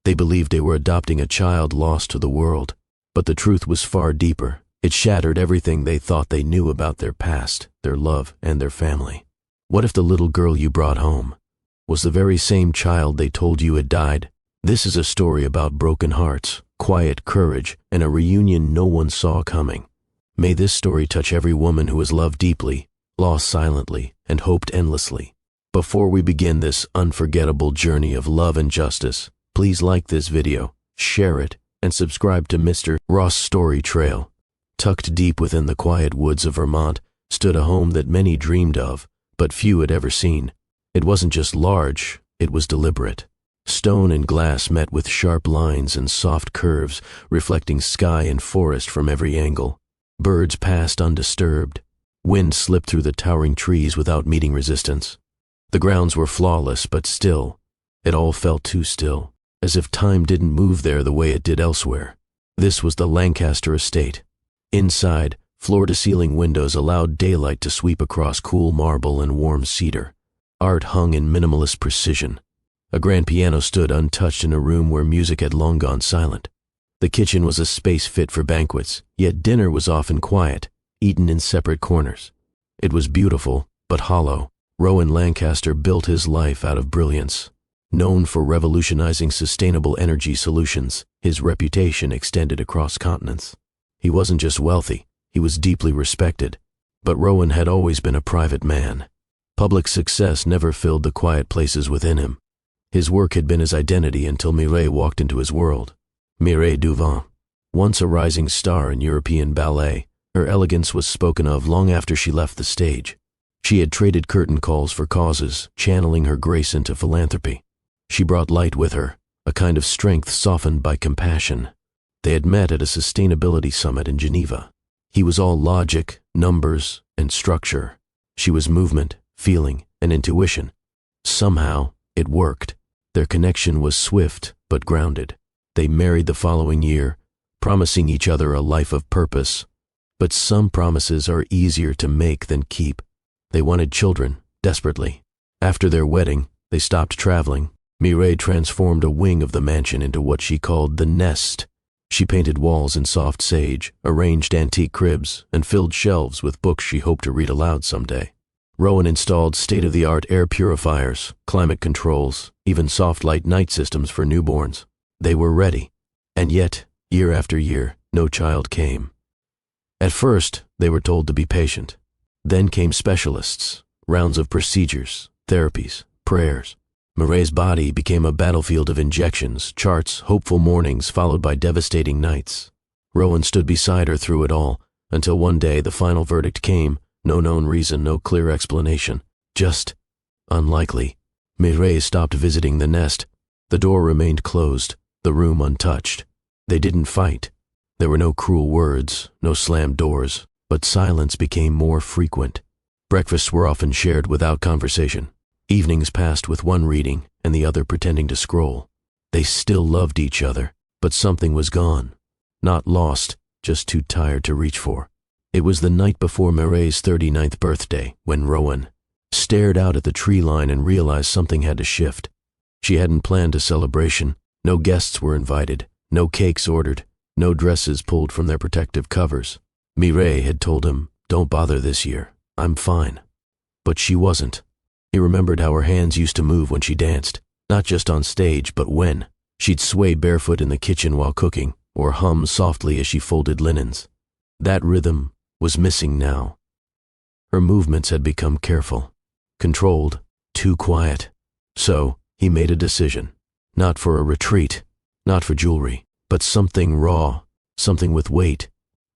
They believed they were adopting a child lost to the world. But the truth was far deeper. It shattered everything they thought they knew about their past, their love, and their family. What if the little girl you brought home was the very same child they told you had died? This is a story about broken hearts, quiet courage, and a reunion no one saw coming. May this story touch every woman who has loved deeply, lost silently, and hoped endlessly. Before we begin this unforgettable journey of love and justice, please like this video, share it, and subscribe to Mr. Ross' Story Trail. Tucked deep within the quiet woods of Vermont stood a home that many dreamed of, but few had ever seen. It wasn't just large, it was deliberate. Stone and glass met with sharp lines and soft curves, reflecting sky and forest from every angle. Birds passed undisturbed. Wind slipped through the towering trees without meeting resistance. The grounds were flawless, but still. It all felt too still, as if time didn't move there the way it did elsewhere. This was the Lancaster estate. Inside, floor-to-ceiling windows allowed daylight to sweep across cool marble and warm cedar. Art hung in minimalist precision. A grand piano stood untouched in a room where music had long gone silent. The kitchen was a space fit for banquets, yet dinner was often quiet, eaten in separate corners. It was beautiful, but hollow. Rowan Lancaster built his life out of brilliance. Known for revolutionizing sustainable energy solutions, his reputation extended across continents. He wasn't just wealthy, he was deeply respected. But Rowan had always been a private man. Public success never filled the quiet places within him. His work had been his identity until Mireille walked into his world. Mireille Duvant, once a rising star in European ballet, her elegance was spoken of long after she left the stage. She had traded curtain calls for causes, channeling her grace into philanthropy. She brought light with her, a kind of strength softened by compassion. They had met at a sustainability summit in Geneva. He was all logic, numbers, and structure. She was movement, feeling, and intuition. Somehow, it worked. Their connection was swift but grounded. They married the following year, promising each other a life of purpose. But some promises are easier to make than keep. They wanted children, desperately. After their wedding, they stopped traveling. Mireille transformed a wing of the mansion into what she called the nest. She painted walls in soft sage, arranged antique cribs, and filled shelves with books she hoped to read aloud someday. Rowan installed state-of-the-art air purifiers, climate controls, even soft-light night systems for newborns. They were ready. And yet, year after year, no child came. At first, they were told to be patient. Then came specialists, rounds of procedures, therapies, prayers. Mireille's body became a battlefield of injections, charts, hopeful mornings followed by devastating nights. Rowan stood beside her through it all, until one day the final verdict came, no known reason, no clear explanation, just unlikely. Mireille stopped visiting the nest. The door remained closed, the room untouched. They didn't fight. There were no cruel words, no slammed doors, but silence became more frequent. Breakfasts were often shared without conversation. Evenings passed with one reading and the other pretending to scroll. They still loved each other, but something was gone. Not lost, just too tired to reach for. It was the night before Mireille's 39th birthday when Rowan stared out at the tree line and realized something had to shift. She hadn't planned a celebration. No guests were invited, no cakes ordered, no dresses pulled from their protective covers. Mireille had told him, "Don't bother this year, I'm fine." But she wasn't. He remembered how her hands used to move when she danced, not just on stage, but when. She'd sway barefoot in the kitchen while cooking, or hum softly as she folded linens. That rhythm was missing now. Her movements had become careful, controlled, too quiet. So, he made a decision. Not for a retreat, not for jewelry, but something raw, something with weight.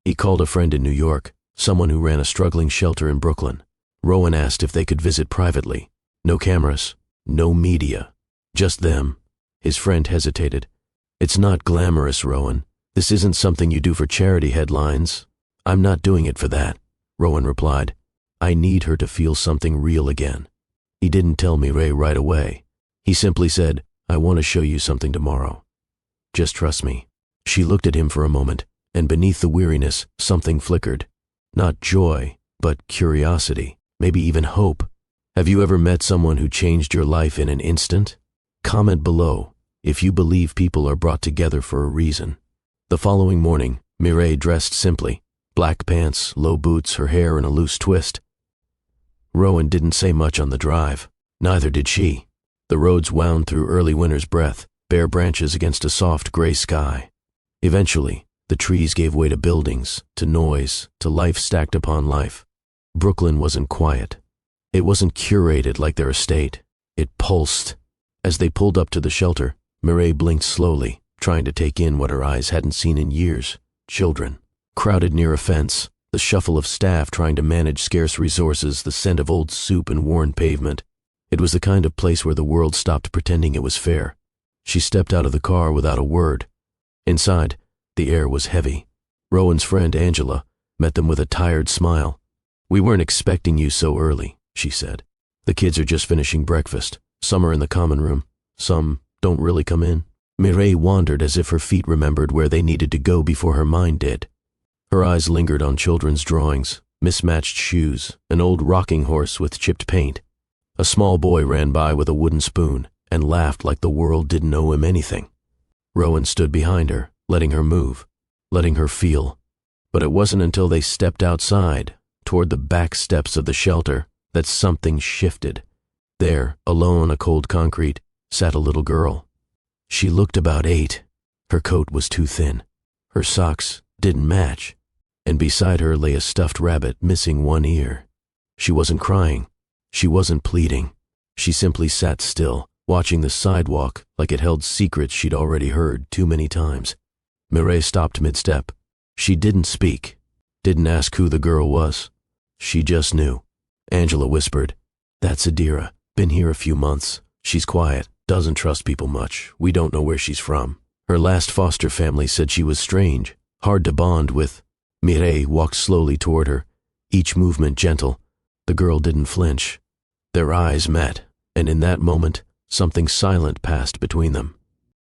He called a friend in New York, someone who ran a struggling shelter in Brooklyn. Rowan asked if they could visit privately. No cameras, no media, just them. His friend hesitated. "It's not glamorous, Rowan. This isn't something you do for charity headlines." "I'm not doing it for that," Rowan replied. "I need her to feel something real again." He didn't tell Mireille right away. He simply said, "I want to show you something tomorrow. Just trust me." She looked at him for a moment, and beneath the weariness, something flickered. Not joy, but curiosity, maybe even hope. Have you ever met someone who changed your life in an instant? Comment below. if you believe people are brought together for a reason. The following morning, Mireille dressed simply, black pants, low boots, her hair in a loose twist. Rowan didn't say much on the drive. Neither did she. The roads wound through early winter's breath, bare branches against a soft gray sky. Eventually, the trees gave way to buildings, to noise, to life stacked upon life. Brooklyn wasn't quiet. It wasn't curated like their estate. It pulsed. As they pulled up to the shelter, Mireille blinked slowly, trying to take in what her eyes hadn't seen in years. Children. Crowded near a fence, the shuffle of staff trying to manage scarce resources, the scent of old soup and worn pavement. It was the kind of place where the world stopped pretending it was fair. She stepped out of the car without a word. Inside, the air was heavy. Rowan's friend Angela met them with a tired smile. "We weren't expecting you so early," she said. "The kids are just finishing breakfast. Some are in the common room. Some don't really come in." Mireille wandered as if her feet remembered where they needed to go before her mind did. Her eyes lingered on children's drawings, mismatched shoes, an old rocking horse with chipped paint. A small boy ran by with a wooden spoon and laughed like the world didn't owe him anything. Rowan stood behind her, letting her move, letting her feel. But it wasn't until they stepped outside, toward the back steps of the shelter, that something shifted. There, alone on a cold concrete, sat a little girl. She looked about 8. Her coat was too thin. Her socks didn't match. And beside her lay a stuffed rabbit missing one ear. She wasn't crying. She wasn't pleading. She simply sat still, watching the sidewalk like it held secrets she'd already heard too many times. Mireille stopped mid-step. She didn't speak, didn't ask who the girl was. She just knew. Angela whispered, "That's Adira. Been here a few months. She's quiet, doesn't trust people much. We don't know where she's from. Her last foster family said she was strange, hard to bond with." Mireille walked slowly toward her, each movement gentle. The girl didn't flinch. Their eyes met, and in that moment, something silent passed between them.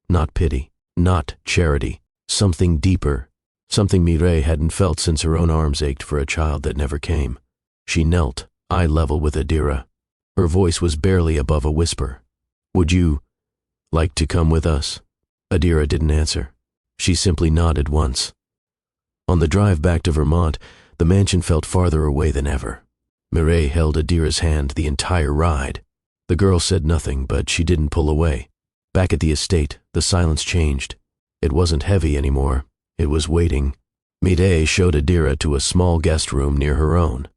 Not pity, not charity, something deeper, something Mireille hadn't felt since her own arms ached for a child that never came. She knelt, eye level with Adira. Her voice was barely above a whisper. "Would you like to come with us?" Adira didn't answer. She simply nodded once. On the drive back to Vermont, the mansion felt farther away than ever. Mireille held Adira's hand the entire ride. The girl said nothing, but she didn't pull away. Back at the estate, the silence changed. It wasn't heavy anymore. It was waiting. Mireille showed Adira to a small guest room near her own.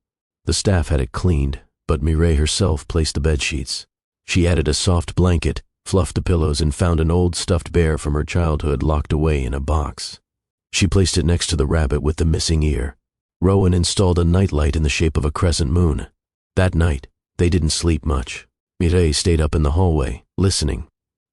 The staff had it cleaned, but Mireille herself placed the bedsheets. She added a soft blanket, fluffed the pillows, and found an old stuffed bear from her childhood locked away in a box. She placed it next to the rabbit with the missing ear. Rowan installed a nightlight in the shape of a crescent moon. That night, they didn't sleep much. Mireille stayed up in the hallway, listening.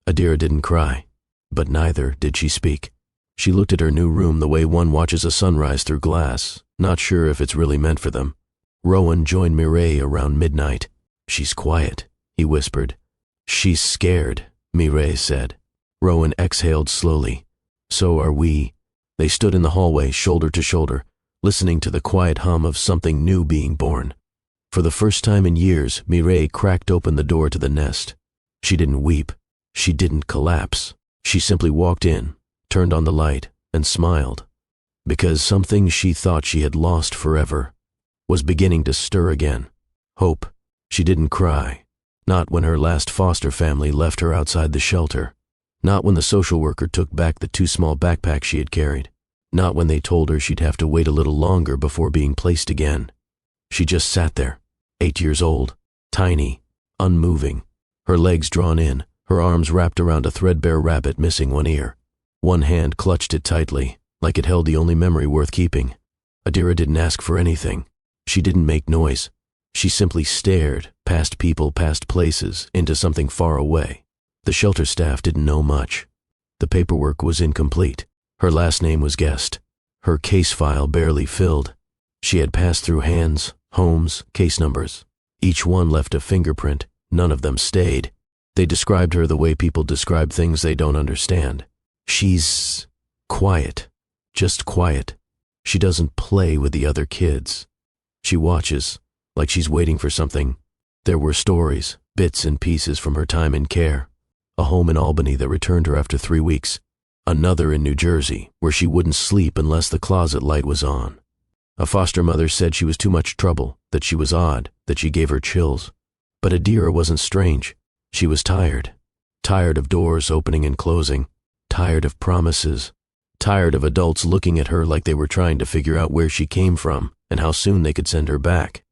Adira didn't cry, but neither did she speak. She looked at her new room the way one watches a sunrise through glass, not sure if it's really meant for them. Rowan joined Mireille around midnight. "She's quiet," he whispered. "She's scared," Mireille said. Rowan exhaled slowly. "So are we." They stood in the hallway, shoulder to shoulder, listening to the quiet hum of something new being born. For the first time in years, Mireille cracked open the door to the nest. She didn't weep. She didn't collapse. She simply walked in, turned on the light, and smiled. Because something she thought she had lost forever was beginning to stir again. Hope. She didn't cry. Not when her last foster family left her outside the shelter. Not when the social worker took back the 2 small backpacks she had carried. Not when they told her she'd have to wait a little longer before being placed again. She just sat there, 8 years old, tiny, unmoving, her legs drawn in, her arms wrapped around a threadbare rabbit missing one ear. One hand clutched it tightly, like it held the only memory worth keeping. Adira didn't ask for anything. She didn't make noise. She simply stared, past people, past places, into something far away. The shelter staff didn't know much. The paperwork was incomplete. Her last name was guessed. Her case file barely filled. She had passed through hands, homes, case numbers. Each one left a fingerprint. None of them stayed. They described her the way people describe things they don't understand. She's quiet. Just quiet. She doesn't play with the other kids. She watches, like she's waiting for something. There were stories, bits and pieces from her time in care. a home in Albany that returned her after 3 weeks, another in New Jersey where she wouldn't sleep unless the closet light was on. A foster mother said she was too much trouble, that she was odd, that she gave her chills. But Adira wasn't strange. She was tired. Tired of doors opening and closing. Tired of promises. Tired of adults looking at her like they were trying to figure out where she came from and how soon they could send her back.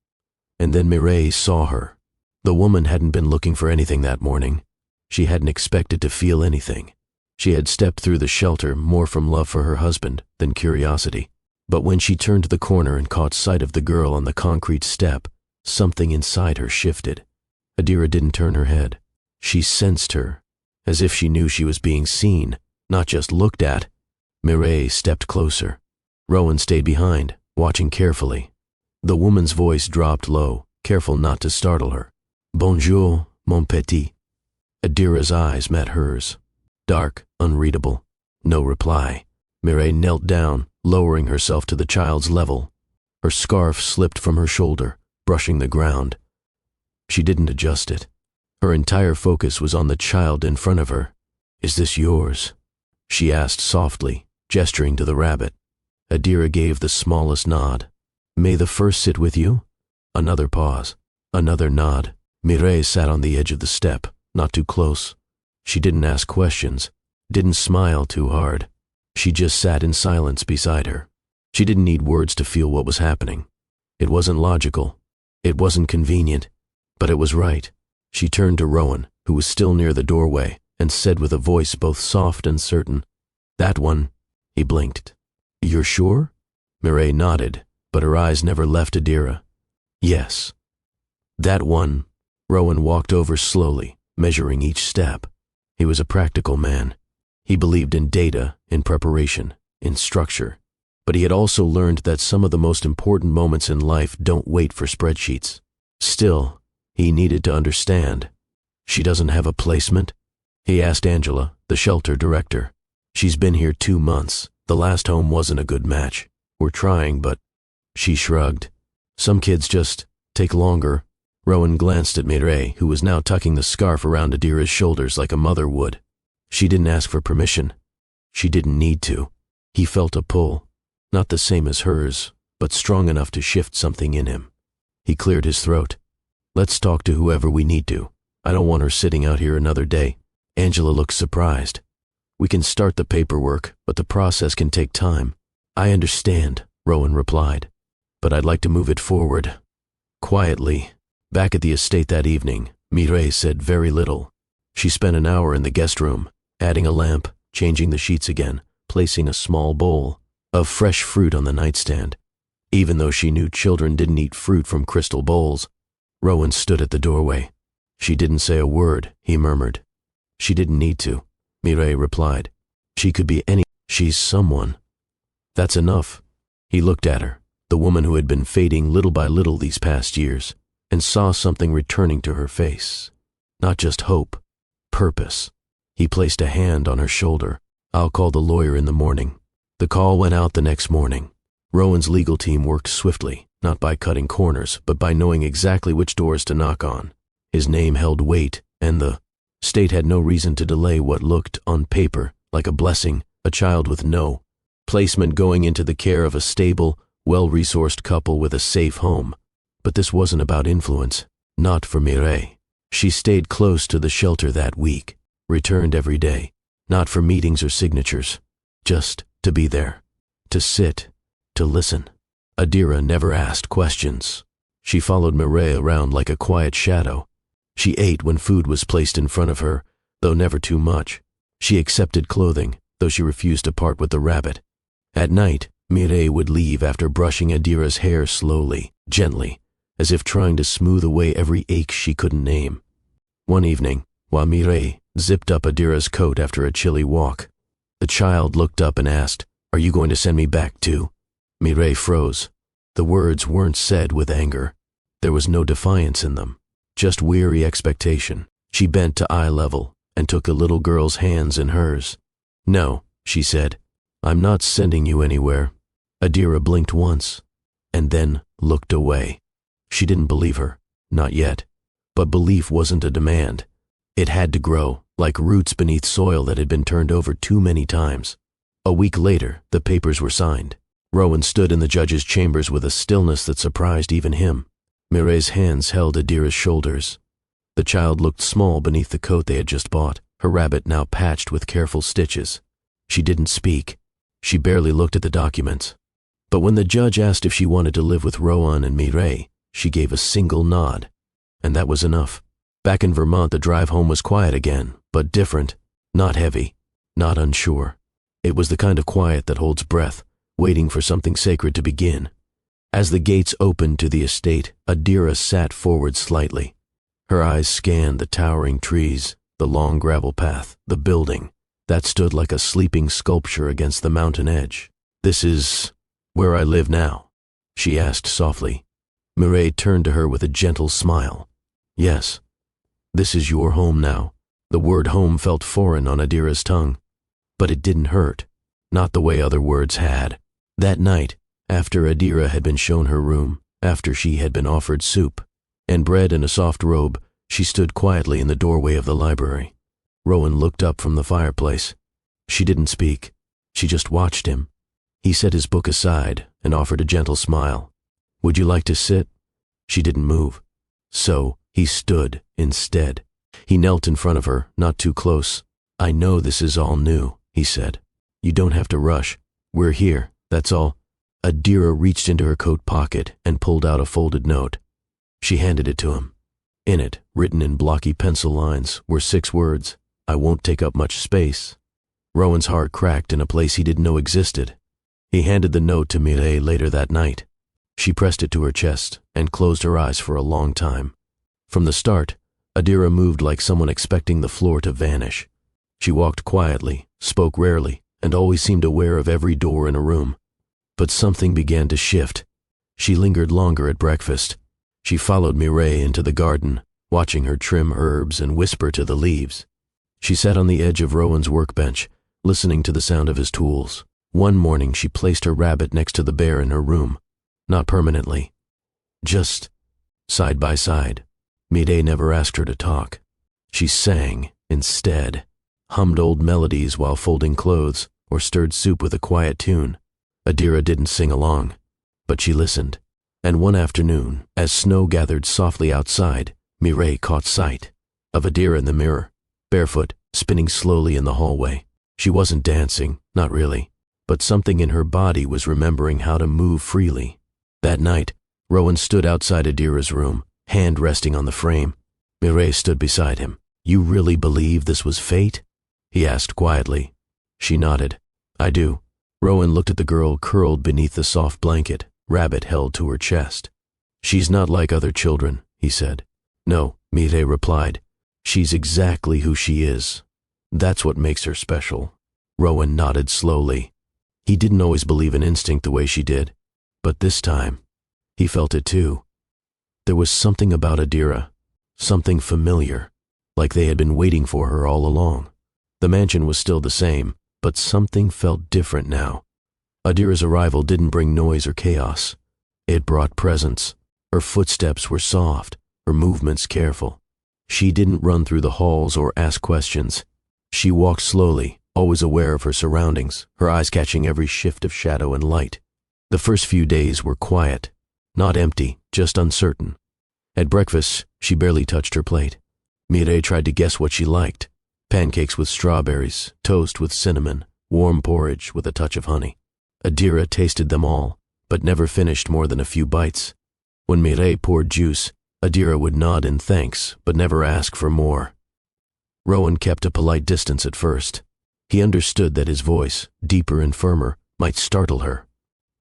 And then Mireille saw her. The woman hadn't been looking for anything that morning. She hadn't expected to feel anything. She had stepped through the shelter more from love for her husband than curiosity. But when she turned the corner and caught sight of the girl on the concrete step, something inside her shifted. Adira didn't turn her head. She sensed her, as if she knew she was being seen, not just looked at. Mireille stepped closer. Rowan stayed behind, watching carefully. The woman's voice dropped low, careful not to startle her. Bonjour, mon petit. Adira's eyes met hers. Dark, unreadable. No reply. Mireille knelt down, lowering herself to the child's level. Her scarf slipped from her shoulder, brushing the ground. She didn't adjust it. Her entire focus was on the child in front of her. Is this yours? She asked softly, gesturing to the rabbit. Adira gave the smallest nod. May the first sit with you? Another pause. Another nod. Mireille sat on the edge of the step, not too close. She didn't ask questions, didn't smile too hard. She just sat in silence beside her. She didn't need words to feel what was happening. It wasn't logical. It wasn't convenient. But it was right. She turned to Rowan, who was still near the doorway, and said with a voice both soft and certain, That one. He blinked. You're sure? Mireille nodded, but her eyes never left Adira. Yes. That one. Rowan walked over slowly, measuring each step. He was a practical man. He believed in data, in preparation, in structure. But he had also learned that some of the most important moments in life don't wait for spreadsheets. Still, he needed to understand. She doesn't have a placement? He asked Angela, the shelter director. She's been here 2 months. The last home wasn't a good match. We're trying, but... She shrugged. Some kids just take longer. Rowan glanced at Mireille, who was now tucking the scarf around Adira's shoulders like a mother would. She didn't ask for permission. She didn't need to. He felt a pull, not the same as hers, but strong enough to shift something in him. He cleared his throat. Let's talk to whoever we need to. I don't want her sitting out here another day. Angela looked surprised. We can start the paperwork, but the process can take time. I understand, Rowan replied, but I'd like to move it forward. Quietly, back at the estate that evening, Mireille said very little. She spent an hour in the guest room, adding a lamp, changing the sheets again, placing a small bowl of fresh fruit on the nightstand. Even though she knew children didn't eat fruit from crystal bowls, Rowan stood at the doorway. She didn't say a word, he murmured. She didn't need to, Mireille replied. She could be any. She's someone. That's enough. He looked at her, the woman who had been fading little by little these past years, and saw something returning to her face. Not just hope, purpose. He placed a hand on her shoulder. I'll call the lawyer in the morning. The call went out the next morning. Rowan's legal team worked swiftly, not by cutting corners, but by knowing exactly which doors to knock on. His name held weight, and the state had no reason to delay what looked, on paper, like a blessing, a child with no placement going into the care of a stable, well-resourced couple with a safe home. But this wasn't about influence, not for Mireille. She stayed close to the shelter that week, returned every day, not for meetings or signatures, just to be there, to sit, to listen. Adira never asked questions. She followed Mireille around like a quiet shadow. She ate when food was placed in front of her, though never too much. She accepted clothing, though she refused to part with the rabbit. At night, Mireille would leave after brushing Adira's hair slowly, gently, as if trying to smooth away every ache she couldn't name. One evening, while Mireille zipped up Adira's coat after a chilly walk, the child looked up and asked, Are you going to send me back too? Mireille froze. The words weren't said with anger. There was no defiance in them, just weary expectation. She bent to eye level and took the little girl's hands in hers. No, she said, I'm not sending you anywhere. Adira blinked once, and then looked away. She didn't believe her, not yet. But belief wasn't a demand. It had to grow, like roots beneath soil that had been turned over too many times. A week later, the papers were signed. Rowan stood in the judge's chambers with a stillness that surprised even him. Mireille's hands held Adira's shoulders. The child looked small beneath the coat they had just bought, her rabbit now patched with careful stitches. She didn't speak. She barely looked at the documents. But when the judge asked if she wanted to live with Rowan and Mireille, she gave a single nod. And that was enough. Back in Vermont, the drive home was quiet again, but different, not heavy, not unsure. It was the kind of quiet that holds breath, waiting for something sacred to begin. As the gates opened to the estate, Adira sat forward slightly. Her eyes scanned the towering trees, the long gravel path, the building that stood like a sleeping sculpture against the mountain edge. "This is where I live now?" she asked softly. Mireille turned to her with a gentle smile. "Yes, this is your home now." The word home felt foreign on Adira's tongue, but it didn't hurt, not the way other words had. That night, after Adira had been shown her room, after she had been offered soup and bread in a soft robe, she stood quietly in the doorway of the library. Rowan looked up from the fireplace. She didn't speak. She just watched him. He set his book aside and offered a gentle smile. "Would you like to sit?" She didn't move. So he stood instead. He knelt in front of her, not too close. "I know this is all new," he said. "You don't have to rush. We're here, that's all." Adira reached into her coat pocket and pulled out a folded note. She handed it to him. In it, written in blocky pencil lines, were 6 words: "I won't take up much space." Rowan's heart cracked in a place he didn't know existed. He handed the note to Mireille later that night. She pressed it to her chest and closed her eyes for a long time. From the start, Adira moved like someone expecting the floor to vanish. She walked quietly, spoke rarely, and always seemed aware of every door in a room. But something began to shift. She lingered longer at breakfast. She followed Mireille into the garden, watching her trim herbs and whisper to the leaves. She sat on the edge of Rowan's workbench, listening to the sound of his tools. One morning she placed her rabbit next to the bear in her room. Not permanently. Just side by side. Mireille never asked her to talk. She sang instead, hummed old melodies while folding clothes, or stirred soup with a quiet tune. Adira didn't sing along, but she listened. And one afternoon, as snow gathered softly outside, Mireille caught sight of Adira in the mirror, barefoot, spinning slowly in the hallway. She wasn't dancing, not really, but something in her body was remembering how to move freely. That night, Rowan stood outside Adira's room, hand resting on the frame. Mireille stood beside him. "You really believe this was fate?" he asked quietly. She nodded. "I do." Rowan looked at the girl curled beneath the soft blanket, rabbit held to her chest. "She's not like other children," he said. "No," Mireille replied. "She's exactly who she is. That's what makes her special." Rowan nodded slowly. He didn't always believe in instinct the way she did, but this time, he felt it too. There was something about Adira, something familiar, like they had been waiting for her all along. The mansion was still the same, but something felt different now. Adira's arrival didn't bring noise or chaos. It brought presence. Her footsteps were soft, her movements careful. She didn't run through the halls or ask questions. She walked slowly, always aware of her surroundings, her eyes catching every shift of shadow and light. The first few days were quiet, not empty, just uncertain. At breakfast, she barely touched her plate. Mireille tried to guess what she liked: pancakes with strawberries, toast with cinnamon, warm porridge with a touch of honey. Adira tasted them all, but never finished more than a few bites. When Mireille poured juice, Adira would nod in thanks, but never ask for more. Rowan kept a polite distance at first. He understood that his voice, deeper and firmer, might startle her.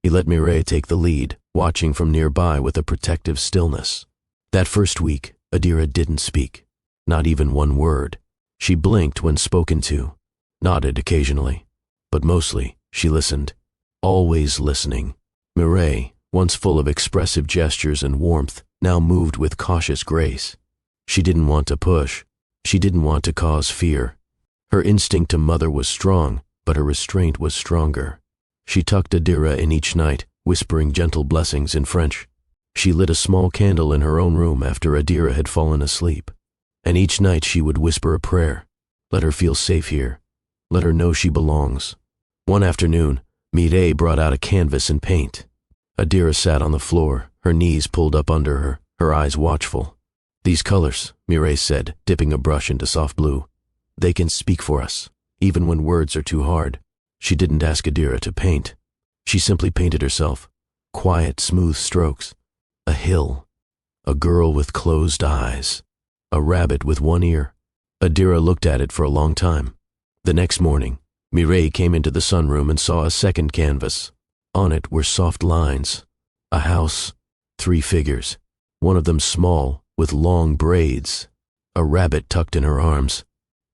He let Mireille take the lead, watching from nearby with a protective stillness. That first week, Adira didn't speak, not even one word. She blinked when spoken to, nodded occasionally, but mostly she listened, always listening. Mireille, once full of expressive gestures and warmth, now moved with cautious grace. She didn't want to push. She didn't want to cause fear. Her instinct to mother was strong, but her restraint was stronger. She tucked Adira in each night, whispering gentle blessings in French. She lit a small candle in her own room after Adira had fallen asleep, and each night she would whisper a prayer, Let her feel safe here. Let her know she belongs. One afternoon, Mireille brought out a canvas and paint. Adira sat on the floor, her knees pulled up under her, her eyes watchful. "These colors," Mireille said, dipping a brush into soft blue. "They can speak for us, even when words are too hard." She didn't ask Adira to paint. She simply painted herself. Quiet, smooth strokes. A hill. A girl with closed eyes. A rabbit with one ear. Adira looked at it for a long time. The next morning, Mireille came into the sunroom and saw a second canvas. On it were soft lines. A house. 3 figures. One of them small, with long braids. A rabbit tucked in her arms.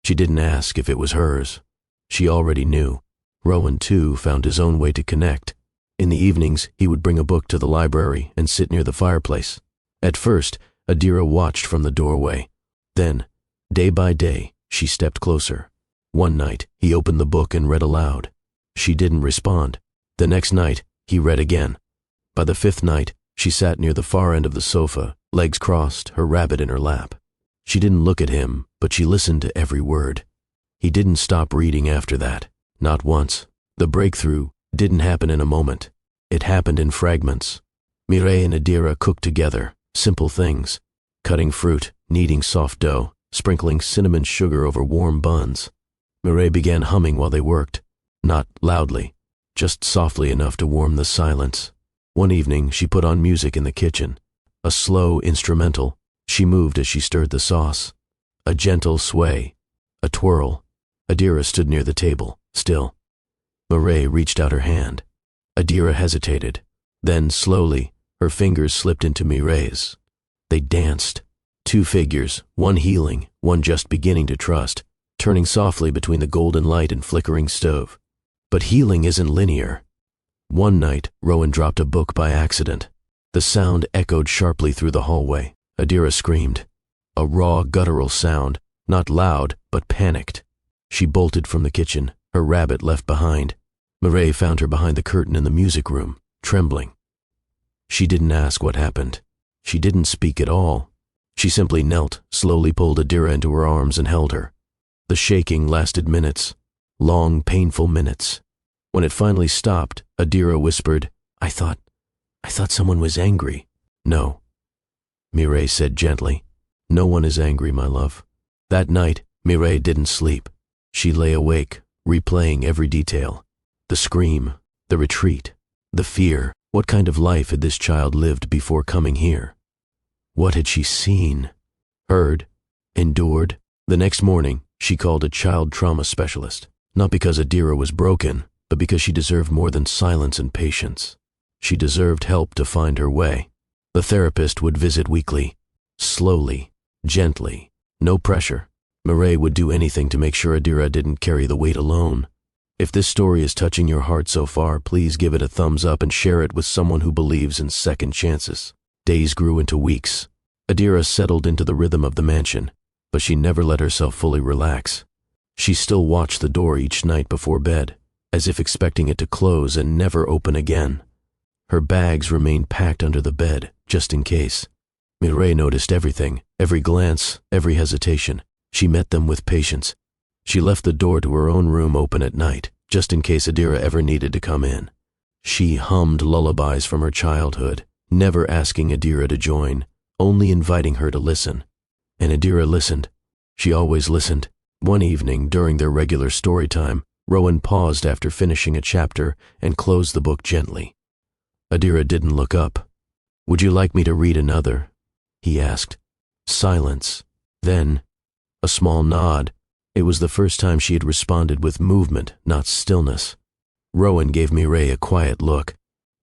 She didn't ask if it was hers. She already knew. Rowan, too, found his own way to connect. In the evenings, he would bring a book to the library and sit near the fireplace. At first, Adira watched from the doorway. Then, day by day, she stepped closer. One night, he opened the book and read aloud. She didn't respond. The next night, he read again. By the 5th night, she sat near the far end of the sofa, legs crossed, her rabbit in her lap. She didn't look at him, but she listened to every word. He didn't stop reading after that. Not once. The breakthrough didn't happen in a moment. It happened in fragments. Mireille and Adira cooked together, simple things. Cutting fruit, kneading soft dough, sprinkling cinnamon sugar over warm buns. Mireille began humming while they worked. Not loudly, just softly enough to warm the silence. One evening, she put on music in the kitchen. A slow instrumental. She moved as she stirred the sauce. A gentle sway. A twirl. Adira stood near the table, still. Mireille reached out her hand. Adira hesitated. Then, slowly, her fingers slipped into Mireille's. They danced. 2 figures, one healing, one just beginning to trust, turning softly between the golden light and flickering stove. But healing isn't linear. One night, Rowan dropped a book by accident. The sound echoed sharply through the hallway. Adira screamed. A raw, guttural sound, not loud, but panicked. She bolted from the kitchen, her rabbit left behind. Mireille found her behind the curtain in the music room, trembling. She didn't ask what happened. She didn't speak at all. She simply knelt, slowly pulled Adira into her arms and held her. The shaking lasted minutes, long, painful minutes. When it finally stopped, Adira whispered, I thought someone was angry." "No," Mireille said gently. "No one is angry, my love." That night, Mireille didn't sleep. She lay awake, replaying every detail. The scream, the retreat, the fear. What kind of life had this child lived before coming here? What had she seen, heard, endured? The next morning, she called a child trauma specialist, not because Adira was broken, but because she deserved more than silence and patience. She deserved help to find her way. The therapist would visit weekly, slowly, gently, no pressure. Mireille would do anything to make sure Adira didn't carry the weight alone. If this story is touching your heart so far, please give it a thumbs up and share it with someone who believes in second chances. Days grew into weeks. Adira settled into the rhythm of the mansion, but she never let herself fully relax. She still watched the door each night before bed, as if expecting it to close and never open again. Her bags remained packed under the bed, just in case. Mireille noticed everything, every glance, every hesitation. She met them with patience. She left the door to her own room open at night, just in case Adira ever needed to come in. She hummed lullabies from her childhood, never asking Adira to join, only inviting her to listen. And Adira listened. She always listened. One evening, during their regular story time, Rowan paused after finishing a chapter and closed the book gently. Adira didn't look up. "Would you like me to read another?" he asked. Silence. Then, a small nod. It was the first time she had responded with movement, not stillness. Rowan gave Mireille a quiet look.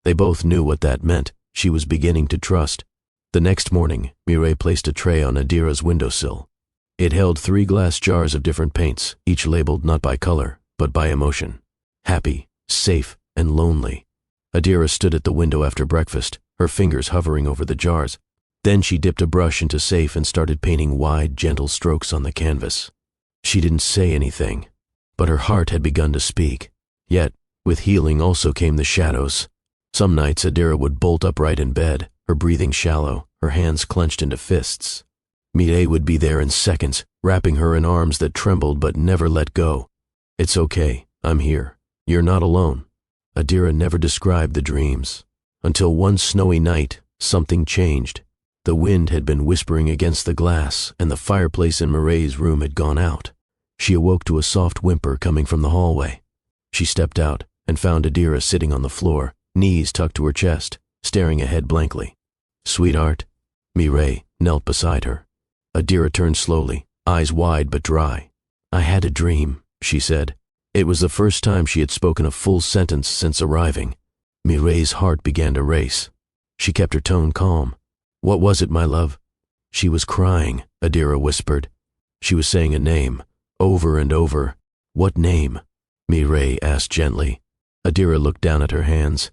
They both knew what that meant. She was beginning to trust. The next morning, Mireille placed a tray on Adira's windowsill. It held 3 glass jars of different paints, each labeled not by color, but by emotion. Happy, safe, and lonely. Adira stood at the window after breakfast, her fingers hovering over the jars. Then she dipped a brush into safe and started painting wide, gentle strokes on the canvas. She didn't say anything, but her heart had begun to speak. Yet, with healing also came the shadows. Some nights Adira would bolt upright in bed, her breathing shallow, her hands clenched into fists. Mireille would be there in seconds, wrapping her in arms that trembled but never let go. "It's okay, I'm here. You're not alone." Adira never described the dreams. Until one snowy night, something changed. The wind had been whispering against the glass, and the fireplace in Mireille's room had gone out. She awoke to a soft whimper coming from the hallway. She stepped out and found Adira sitting on the floor, knees tucked to her chest, staring ahead blankly. "Sweetheart?" Mireille knelt beside her. Adira turned slowly, eyes wide but dry. "I had a dream," she said. It was the first time she had spoken a full sentence since arriving. Mireille's heart began to race. She kept her tone calm. "What was it, my love?" "She was crying," Adira whispered. "She was saying a name, over and over." "What name?" Mireille asked gently. Adira looked down at her hands.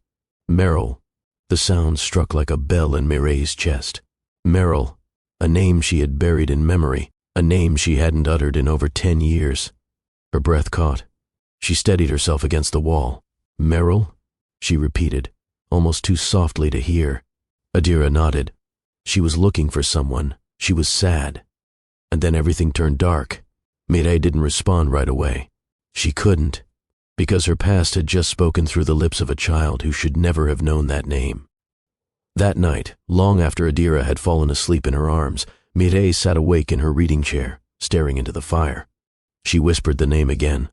"Meryl." The sound struck like a bell in Mireille's chest. Meryl, a name she had buried in memory, a name she hadn't uttered in over 10 years. Her breath caught. She steadied herself against the wall. "Meryl?" she repeated, almost too softly to hear. Adira nodded. She was looking for someone. She was sad. And then everything turned dark. Mireille didn't respond right away. She couldn't, because her past had just spoken through the lips of a child who should never have known that name. That night, long after Adira had fallen asleep in her arms, Mireille sat awake in her reading chair, staring into the fire. She whispered the name again.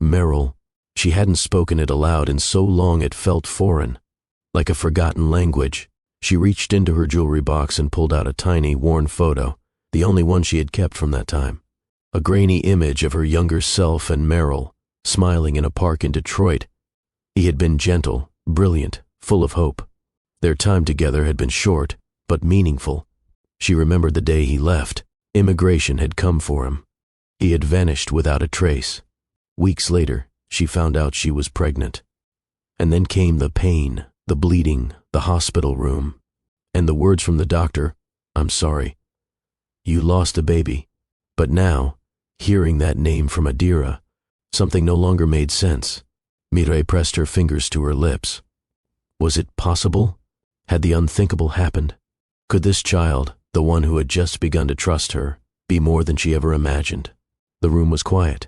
Meryl. She hadn't spoken it aloud in so long it felt foreign, like a forgotten language. She reached into her jewelry box and pulled out a tiny, worn photo, the only one she had kept from that time. A grainy image of her younger self and Meryl, smiling in a park in Detroit. He had been gentle, brilliant, full of hope. Their time together had been short, but meaningful. She remembered the day he left. Immigration had come for him. He had vanished without a trace. Weeks later, she found out she was pregnant. And then came the pain, the bleeding, the hospital room, and the words from the doctor, "I'm sorry. You lost a baby." But now, hearing that name from Adira, something no longer made sense. Mireille pressed her fingers to her lips. Was it possible? Had the unthinkable happened? Could this child, the one who had just begun to trust her, be more than she ever imagined? The room was quiet.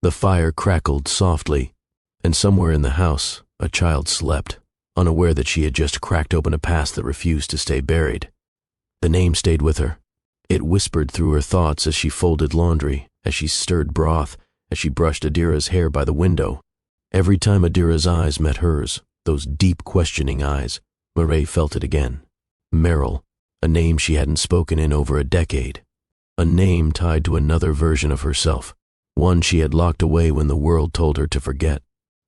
The fire crackled softly, and somewhere in the house, a child slept, unaware that she had just cracked open a past that refused to stay buried. The name stayed with her. It whispered through her thoughts as she folded laundry, as she stirred broth, as she brushed Adira's hair by the window. Every time Adira's eyes met hers, those deep questioning eyes, Mireille felt it again. Meryl, a name she hadn't spoken in over a decade. A name tied to another version of herself, one she had locked away when the world told her to forget.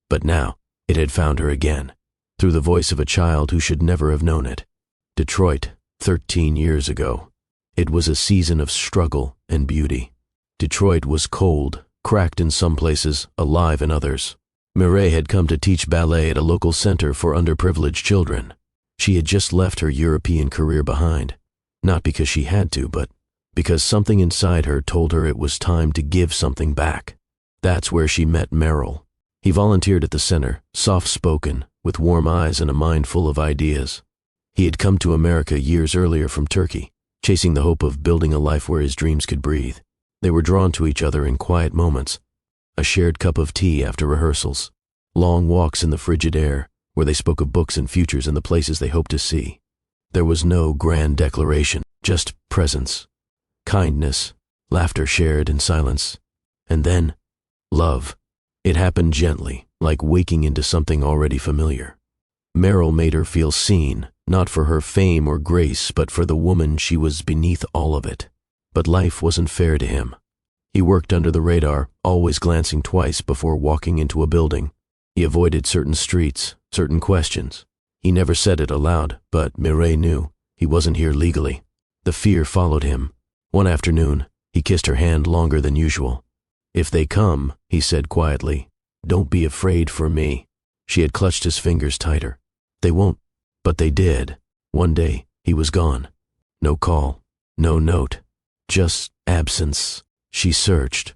But now, it had found her again, through the voice of a child who should never have known it. Detroit, 13 years ago. It was a season of struggle and beauty. Detroit was cold, cracked in some places, alive in others. Mireille had come to teach ballet at a local center for underprivileged children. She had just left her European career behind, not because she had to, but because something inside her told her it was time to give something back. That's where she met Meryl. He volunteered at the center, soft-spoken, with warm eyes and a mind full of ideas. He had come to America years earlier from Turkey, chasing the hope of building a life where his dreams could breathe. They were drawn to each other in quiet moments, a shared cup of tea after rehearsals, long walks in the frigid air, where they spoke of books and futures and the places they hoped to see. There was no grand declaration, just presence, kindness, laughter shared in silence, and then love. It happened gently, like waking into something already familiar. Meryl made her feel seen, not for her fame or grace, but for the woman she was beneath all of it. But life wasn't fair to him. He worked under the radar, always glancing twice before walking into a building. He avoided certain streets, certain questions. He never said it aloud, but Mireille knew he wasn't here legally. The fear followed him. One afternoon, he kissed her hand longer than usual. "If they come," he said quietly, "don't be afraid for me." She had clutched his fingers tighter. "They won't." But they did. One day, he was gone. No call, no note, just absence. She searched,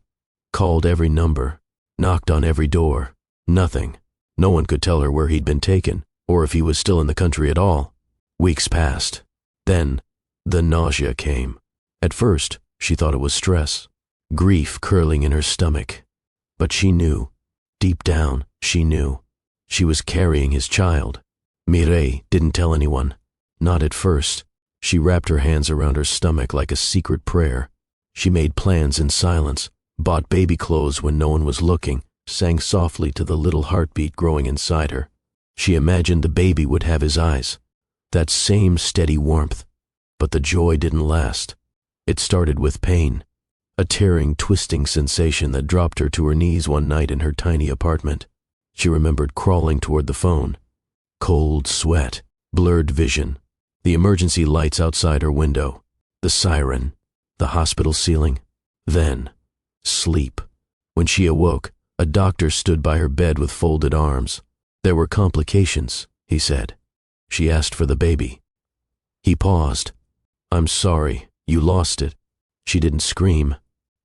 called every number, knocked on every door. Nothing. No one could tell her where he'd been taken, or if he was still in the country at all. Weeks passed. Then, the nausea came. At first, she thought it was stress, grief curling in her stomach. But she knew, deep down, she knew. She was carrying his child. Mireille didn't tell anyone. Not at first. She wrapped her hands around her stomach like a secret prayer. She made plans in silence, bought baby clothes when no one was looking, sang softly to the little heartbeat growing inside her. She imagined the baby would have his eyes, that same steady warmth. But the joy didn't last. It started with pain, a tearing, twisting sensation that dropped her to her knees one night in her tiny apartment. She remembered crawling toward the phone. Cold sweat, blurred vision, the emergency lights outside her window, the siren, the hospital ceiling. Then, sleep. When she awoke, a doctor stood by her bed with folded arms. There were complications, he said. She asked for the baby. He paused. I'm sorry, you lost it. She didn't scream,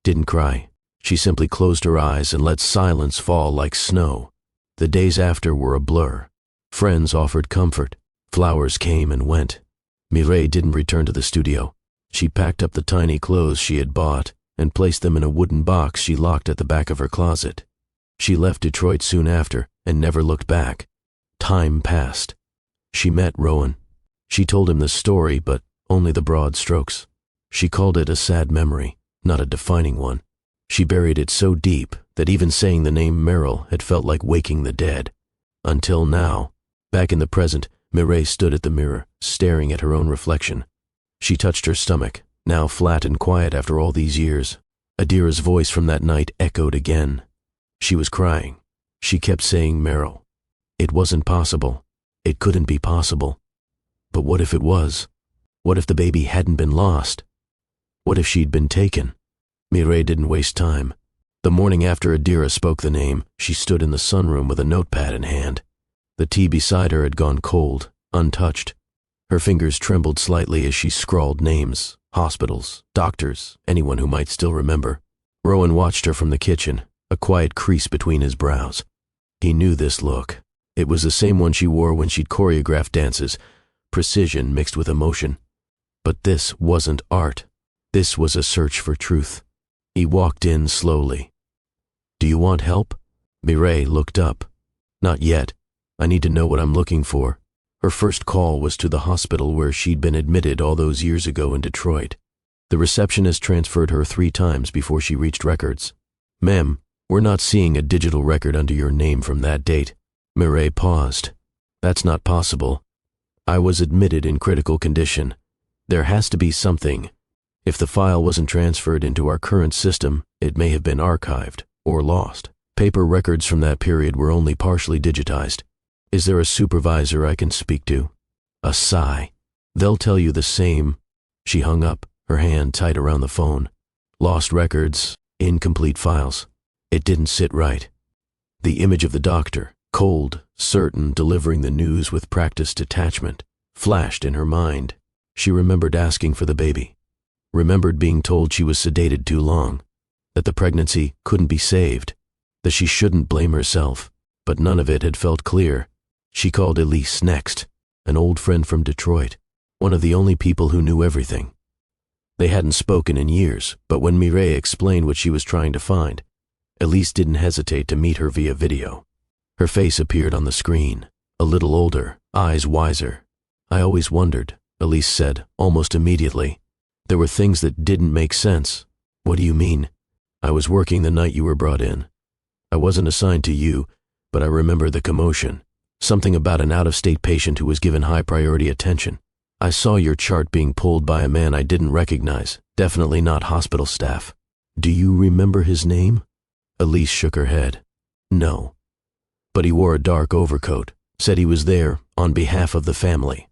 didn't cry. She simply closed her eyes and let silence fall like snow. The days after were a blur. Friends offered comfort. Flowers came and went. Mireille didn't return to the studio. She packed up the tiny clothes she had bought and placed them in a wooden box she locked at the back of her closet. She left Detroit soon after and never looked back. Time passed. She met Rowan. She told him the story, but only the broad strokes. She called it a sad memory, not a defining one. She buried it so deep that even saying the name Merrill had felt like waking the dead. Until now, back in the present, Mireille stood at the mirror, staring at her own reflection. She touched her stomach, now flat and quiet after all these years. Adira's voice from that night echoed again. She was crying. She kept saying Merrill. It wasn't possible. It couldn't be possible. But what if it was? What if the baby hadn't been lost? What if she'd been taken? Mireille didn't waste time. The morning after Adira spoke the name, she stood in the sunroom with a notepad in hand. The tea beside her had gone cold, untouched. Her fingers trembled slightly as she scrawled names, hospitals, doctors, anyone who might still remember. Rowan watched her from the kitchen, a quiet crease between his brows. He knew this look. It was the same one she wore when she'd choreographed dances, precision mixed with emotion. But this wasn't art. This was a search for truth. He walked in slowly. Do you want help? Mireille looked up. Not yet. I need to know what I'm looking for. Her first call was to the hospital where she'd been admitted all those years ago in Detroit. The receptionist transferred her 3 times before she reached records. Ma'am, we're not seeing a digital record under your name from that date. Mireille paused. That's not possible. I was admitted in critical condition. There has to be something. If the file wasn't transferred into our current system, it may have been archived or lost. Paper records from that period were only partially digitized. Is there a supervisor I can speak to? A sigh. They'll tell you the same. She hung up, her hand tight around the phone. Lost records, incomplete files. It didn't sit right. The image of the doctor, cold, certain, delivering the news with practiced detachment, flashed in her mind. She remembered asking for the baby. Remembered being told she was sedated too long, that the pregnancy couldn't be saved, that she shouldn't blame herself, but none of it had felt clear. She called Elise next, an old friend from Detroit, one of the only people who knew everything. They hadn't spoken in years, but when Mireille explained what she was trying to find, Elise didn't hesitate to meet her via video. Her face appeared on the screen, a little older, eyes wiser. I always wondered, Elise said, almost immediately. There were things that didn't make sense. What do you mean? I was working the night you were brought in. I wasn't assigned to you, but I remember the commotion. Something about an out-of-state patient who was given high-priority attention. I saw your chart being pulled by a man I didn't recognize, definitely not hospital staff. Do you remember his name? Elise shook her head. No. But he wore a dark overcoat, said he was there on behalf of the family.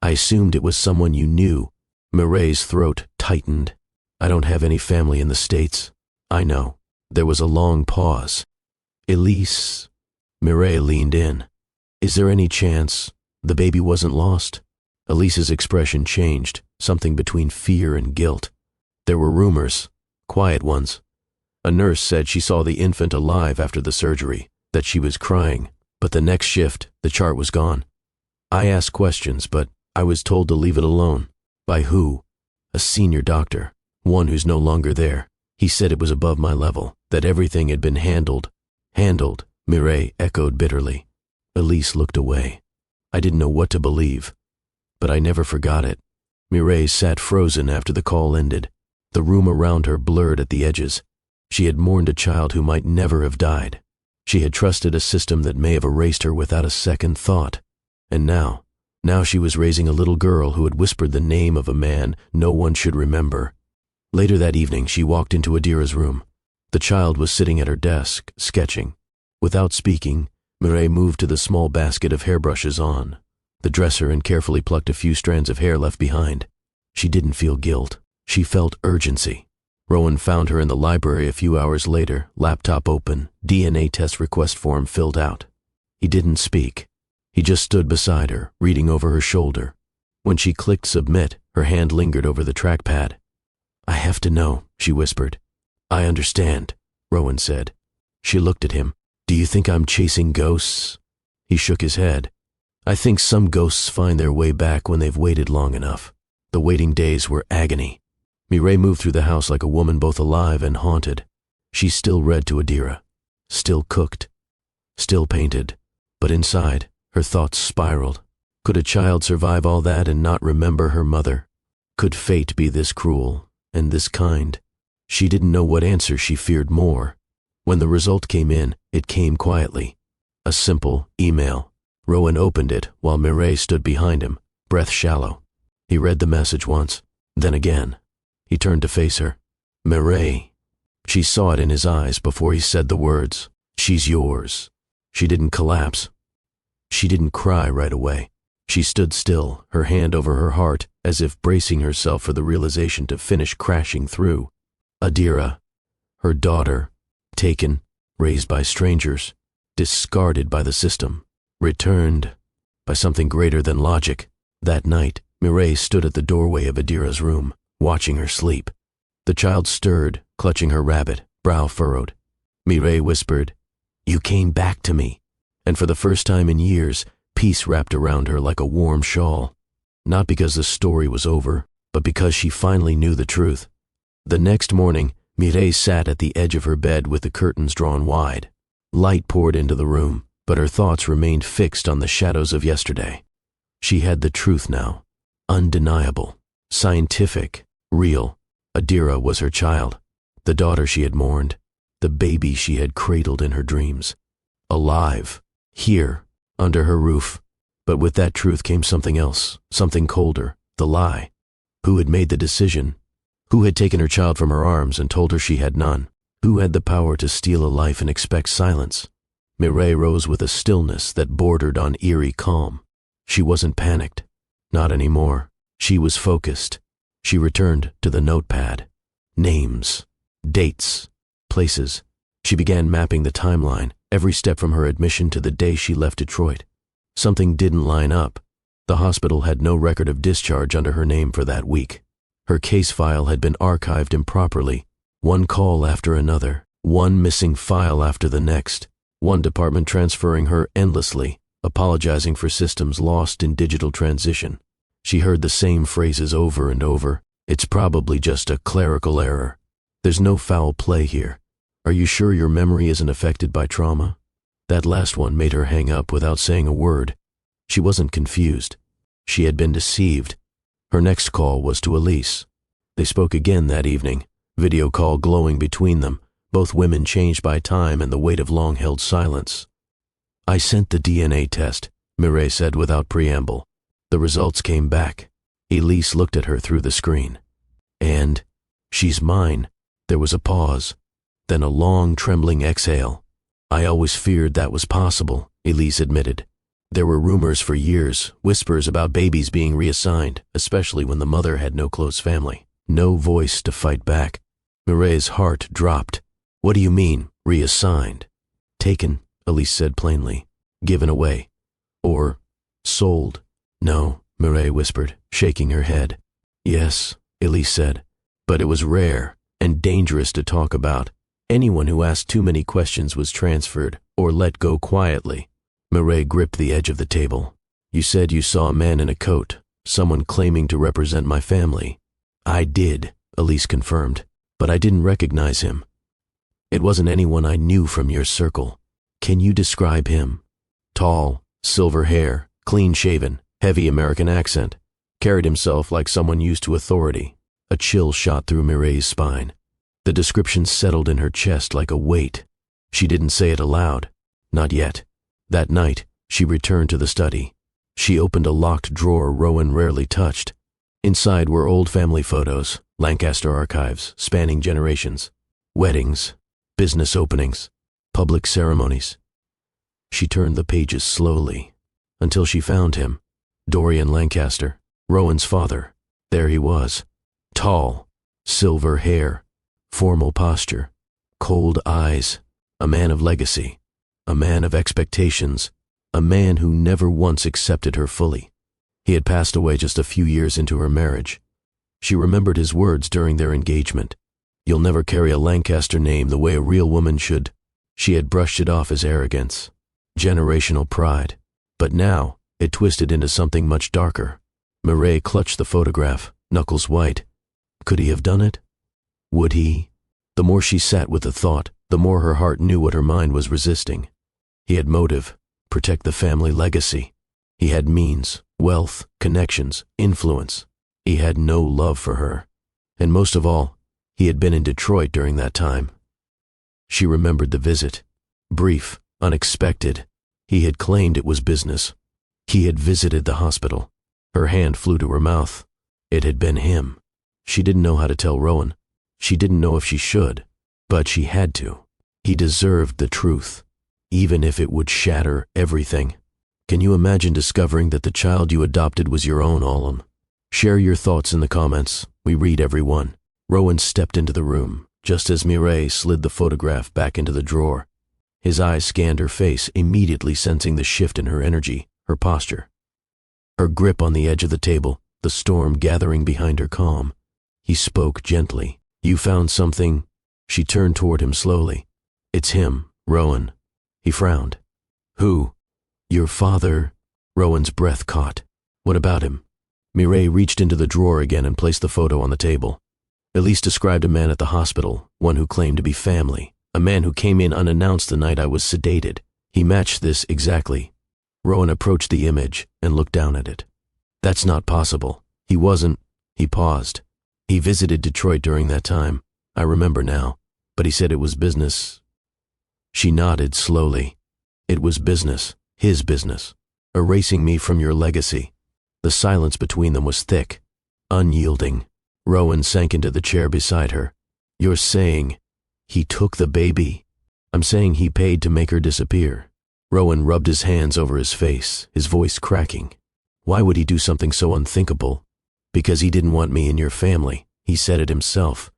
I assumed it was someone you knew. Mireille's throat tightened. I don't have any family in the States. I know. There was a long pause. Elise. Mireille leaned in. Is there any chance the baby wasn't lost? Elise's expression changed, something between fear and guilt. There were rumors, quiet ones. A nurse said she saw the infant alive after the surgery, that she was crying, but the next shift, the chart was gone. I asked questions, but I was told to leave it alone. By who? A senior doctor. One who's no longer there. He said it was above my level, that everything had been handled. Handled, Mireille echoed bitterly. Elise looked away. I didn't know what to believe, but I never forgot it. Mireille sat frozen after the call ended. The room around her blurred at the edges. She had mourned a child who might never have died. She had trusted a system that may have erased her without a second thought. And now she was raising a little girl who had whispered the name of a man no one should remember. Later that evening, she walked into Adira's room. The child was sitting at her desk, sketching. Without speaking, Mireille moved to the small basket of hairbrushes on the dresser and carefully plucked a few strands of hair left behind. She didn't feel guilt. She felt urgency. Rowan found her in the library a few hours later, laptop open, DNA test request form filled out. He didn't speak. He just stood beside her, reading over her shoulder. When she clicked submit, her hand lingered over the trackpad. I have to know, she whispered. I understand, Rowan said. She looked at him. Do you think I'm chasing ghosts? He shook his head. I think some ghosts find their way back when they've waited long enough. The waiting days were agony. Mireille moved through the house like a woman both alive and haunted. She still read to Adira, still cooked, still painted, but inside, her thoughts spiraled. Could a child survive all that and not remember her mother? Could fate be this cruel and this kind? She didn't know what answer she feared more. When the result came in, it came quietly. A simple email. Rowan opened it while Mireille stood behind him, breath shallow. He read the message once, then again. He turned to face her. Mireille. She saw it in his eyes before he said the words. She's yours. She didn't collapse. She didn't cry right away. She stood still, her hand over her heart, as if bracing herself for the realization to finish crashing through. Adira, her daughter, taken, raised by strangers, discarded by the system, returned by something greater than logic. That night, Mireille stood at the doorway of Adira's room, watching her sleep. The child stirred, clutching her rabbit, brow furrowed. Mireille whispered, You came back to me. And for the first time in years, peace wrapped around her like a warm shawl. Not because the story was over, but because she finally knew the truth. The next morning, Mireille sat at the edge of her bed with the curtains drawn wide. Light poured into the room, but her thoughts remained fixed on the shadows of yesterday. She had the truth now. Undeniable. Scientific. Real. Adira was her child. The daughter she had mourned. The baby she had cradled in her dreams. Alive. Here. Under her roof. But with that truth came something else. Something colder. The lie. Who had made the decision? Who had taken her child from her arms and told her she had none? Who had the power to steal a life and expect silence? Mireille rose with a stillness that bordered on eerie calm. She wasn't panicked. Not anymore. She was focused. She returned to the notepad. Names. Dates. Places. She began mapping the timeline, every step from her admission to the day she left Detroit. Something didn't line up. The hospital had no record of discharge under her name for that week. Her case file had been archived improperly. One call after another. One missing file after the next. One department transferring her endlessly, apologizing for systems lost in digital transition. She heard the same phrases over and over. It's probably just a clerical error. There's no foul play here. Are you sure your memory isn't affected by trauma? That last one made her hang up without saying a word. She wasn't confused. She had been deceived. Her next call was to Elise. They spoke again that evening, video call glowing between them, both women changed by time and the weight of long-held silence. I sent the DNA test, Mireille said without preamble. The results came back. Elise looked at her through the screen. And, she's mine. There was a pause, then a long, trembling exhale. I always feared that was possible, Elise admitted. There were rumors for years, whispers about babies being reassigned, especially when the mother had no close family. No voice to fight back. Mireille's heart dropped. What do you mean, reassigned? Taken, Elise said plainly. Given away. Or sold. No, Mireille whispered, shaking her head. Yes, Elise said, but it was rare and dangerous to talk about. Anyone who asked too many questions was transferred or let go quietly. Mireille gripped the edge of the table. You said you saw a man in a coat, someone claiming to represent my family. I did, Elise confirmed. But I didn't recognize him. It wasn't anyone I knew from your circle. Can you describe him? Tall, silver hair, clean-shaven, heavy American accent. Carried himself like someone used to authority. A chill shot through Mireille's spine. The description settled in her chest like a weight. She didn't say it aloud. Not yet. That night, she returned to the study. She opened a locked drawer Rowan rarely touched. Inside were old family photos, Lancaster archives, spanning generations. Weddings, business openings, public ceremonies. She turned the pages slowly, until she found him. Dorian Lancaster, Rowan's father. There he was. Tall, silver hair, formal posture, cold eyes, a man of legacy, a man of expectations, a man who never once accepted her fully. He had passed away just a few years into her marriage. She remembered his words during their engagement. You'll never carry a Lancaster name the way a real woman should. She had brushed it off as arrogance, generational pride. But now, it twisted into something much darker. Mireille clutched the photograph, knuckles white. Could he have done it? Would he? The more she sat with the thought, the more her heart knew what her mind was resisting. He had motive, protect the family legacy. He had means, wealth, connections, influence. He had no love for her. And most of all, he had been in Detroit during that time. She remembered the visit. Brief, unexpected. He had claimed it was business. He had visited the hospital. Her hand flew to her mouth. It had been him. She didn't know how to tell Rowan. She didn't know if she should, but she had to. He deserved the truth, even if it would shatter everything. Can you imagine discovering that the child you adopted was your own, Olin? Share your thoughts in the comments. We read every one. Rowan stepped into the room, just as Mireille slid the photograph back into the drawer. His eyes scanned her face, immediately sensing the shift in her energy, her posture. Her grip on the edge of the table, the storm gathering behind her calm. He spoke gently. You found something? She turned toward him slowly. It's him, Rowan. He frowned. Who? Your father. Rowan's breath caught. What about him? Mireille reached into the drawer again and placed the photo on the table. Elise described a man at the hospital, one who claimed to be family, a man who came in unannounced the night I was sedated. He matched this exactly. Rowan approached the image and looked down at it. That's not possible. He wasn't. He paused. He visited Detroit during that time. I remember now. But he said it was business. She nodded slowly. It was business. His business. Erasing me from your legacy. The silence between them was thick, unyielding. Rowan sank into the chair beside her. You're saying he took the baby? I'm saying he paid to make her disappear. Rowan rubbed his hands over his face, his voice cracking. Why would he do something so unthinkable? Because he didn't want me in your family. He said it himself.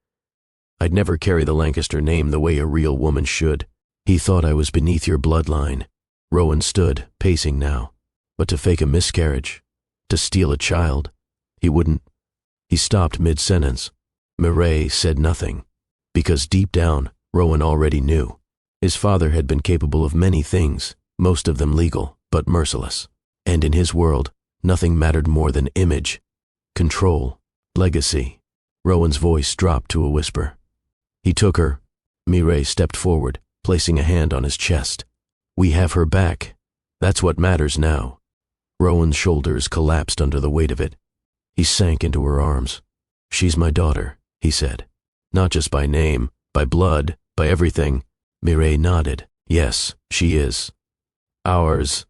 I'd never carry the Lancaster name the way a real woman should. He thought I was beneath your bloodline. Rowan stood, pacing now. But to fake a miscarriage, to steal a child, he wouldn't. He stopped mid-sentence. Mireille said nothing, because deep down, Rowan already knew. His father had been capable of many things, most of them legal, but merciless. And in his world, nothing mattered more than image, control, legacy. Rowan's voice dropped to a whisper. He took her. Mireille stepped forward, placing a hand on his chest. We have her back. That's what matters now. Rowan's shoulders collapsed under the weight of it. He sank into her arms. She's my daughter, he said. Not just by name, by blood, by everything. Mireille nodded. Yes, she is. Ours.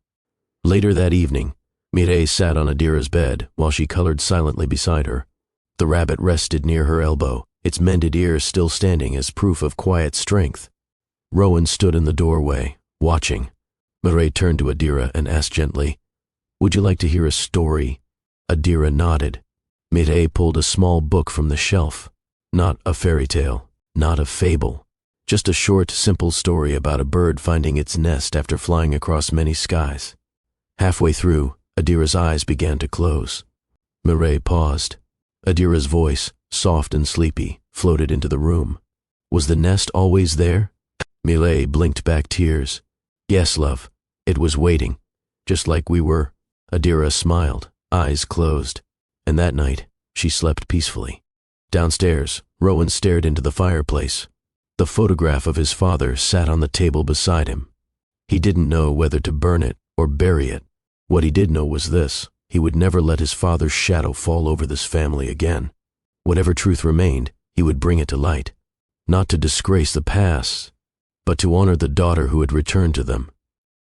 Later that evening, Mireille sat on Adira's bed while she colored silently beside her. The rabbit rested near her elbow, its mended ears still standing as proof of quiet strength. Rowan stood in the doorway, watching. Mireille turned to Adira and asked gently, Would you like to hear a story? Adira nodded. Mireille pulled a small book from the shelf. Not a fairy tale, not a fable. Just a short, simple story about a bird finding its nest after flying across many skies. Halfway through, Adira's eyes began to close. Mireille paused. Adira's voice, soft and sleepy, floated into the room. Was the nest always there? Mireille blinked back tears. Yes, love. It was waiting. Just like we were. Adira smiled, eyes closed. And that night, she slept peacefully. Downstairs, Rowan stared into the fireplace. The photograph of his father sat on the table beside him. He didn't know whether to burn it or bury it. What he did know was this: he would never let his father's shadow fall over this family again. Whatever truth remained, he would bring it to light. Not to disgrace the past, but to honor the daughter who had returned to them.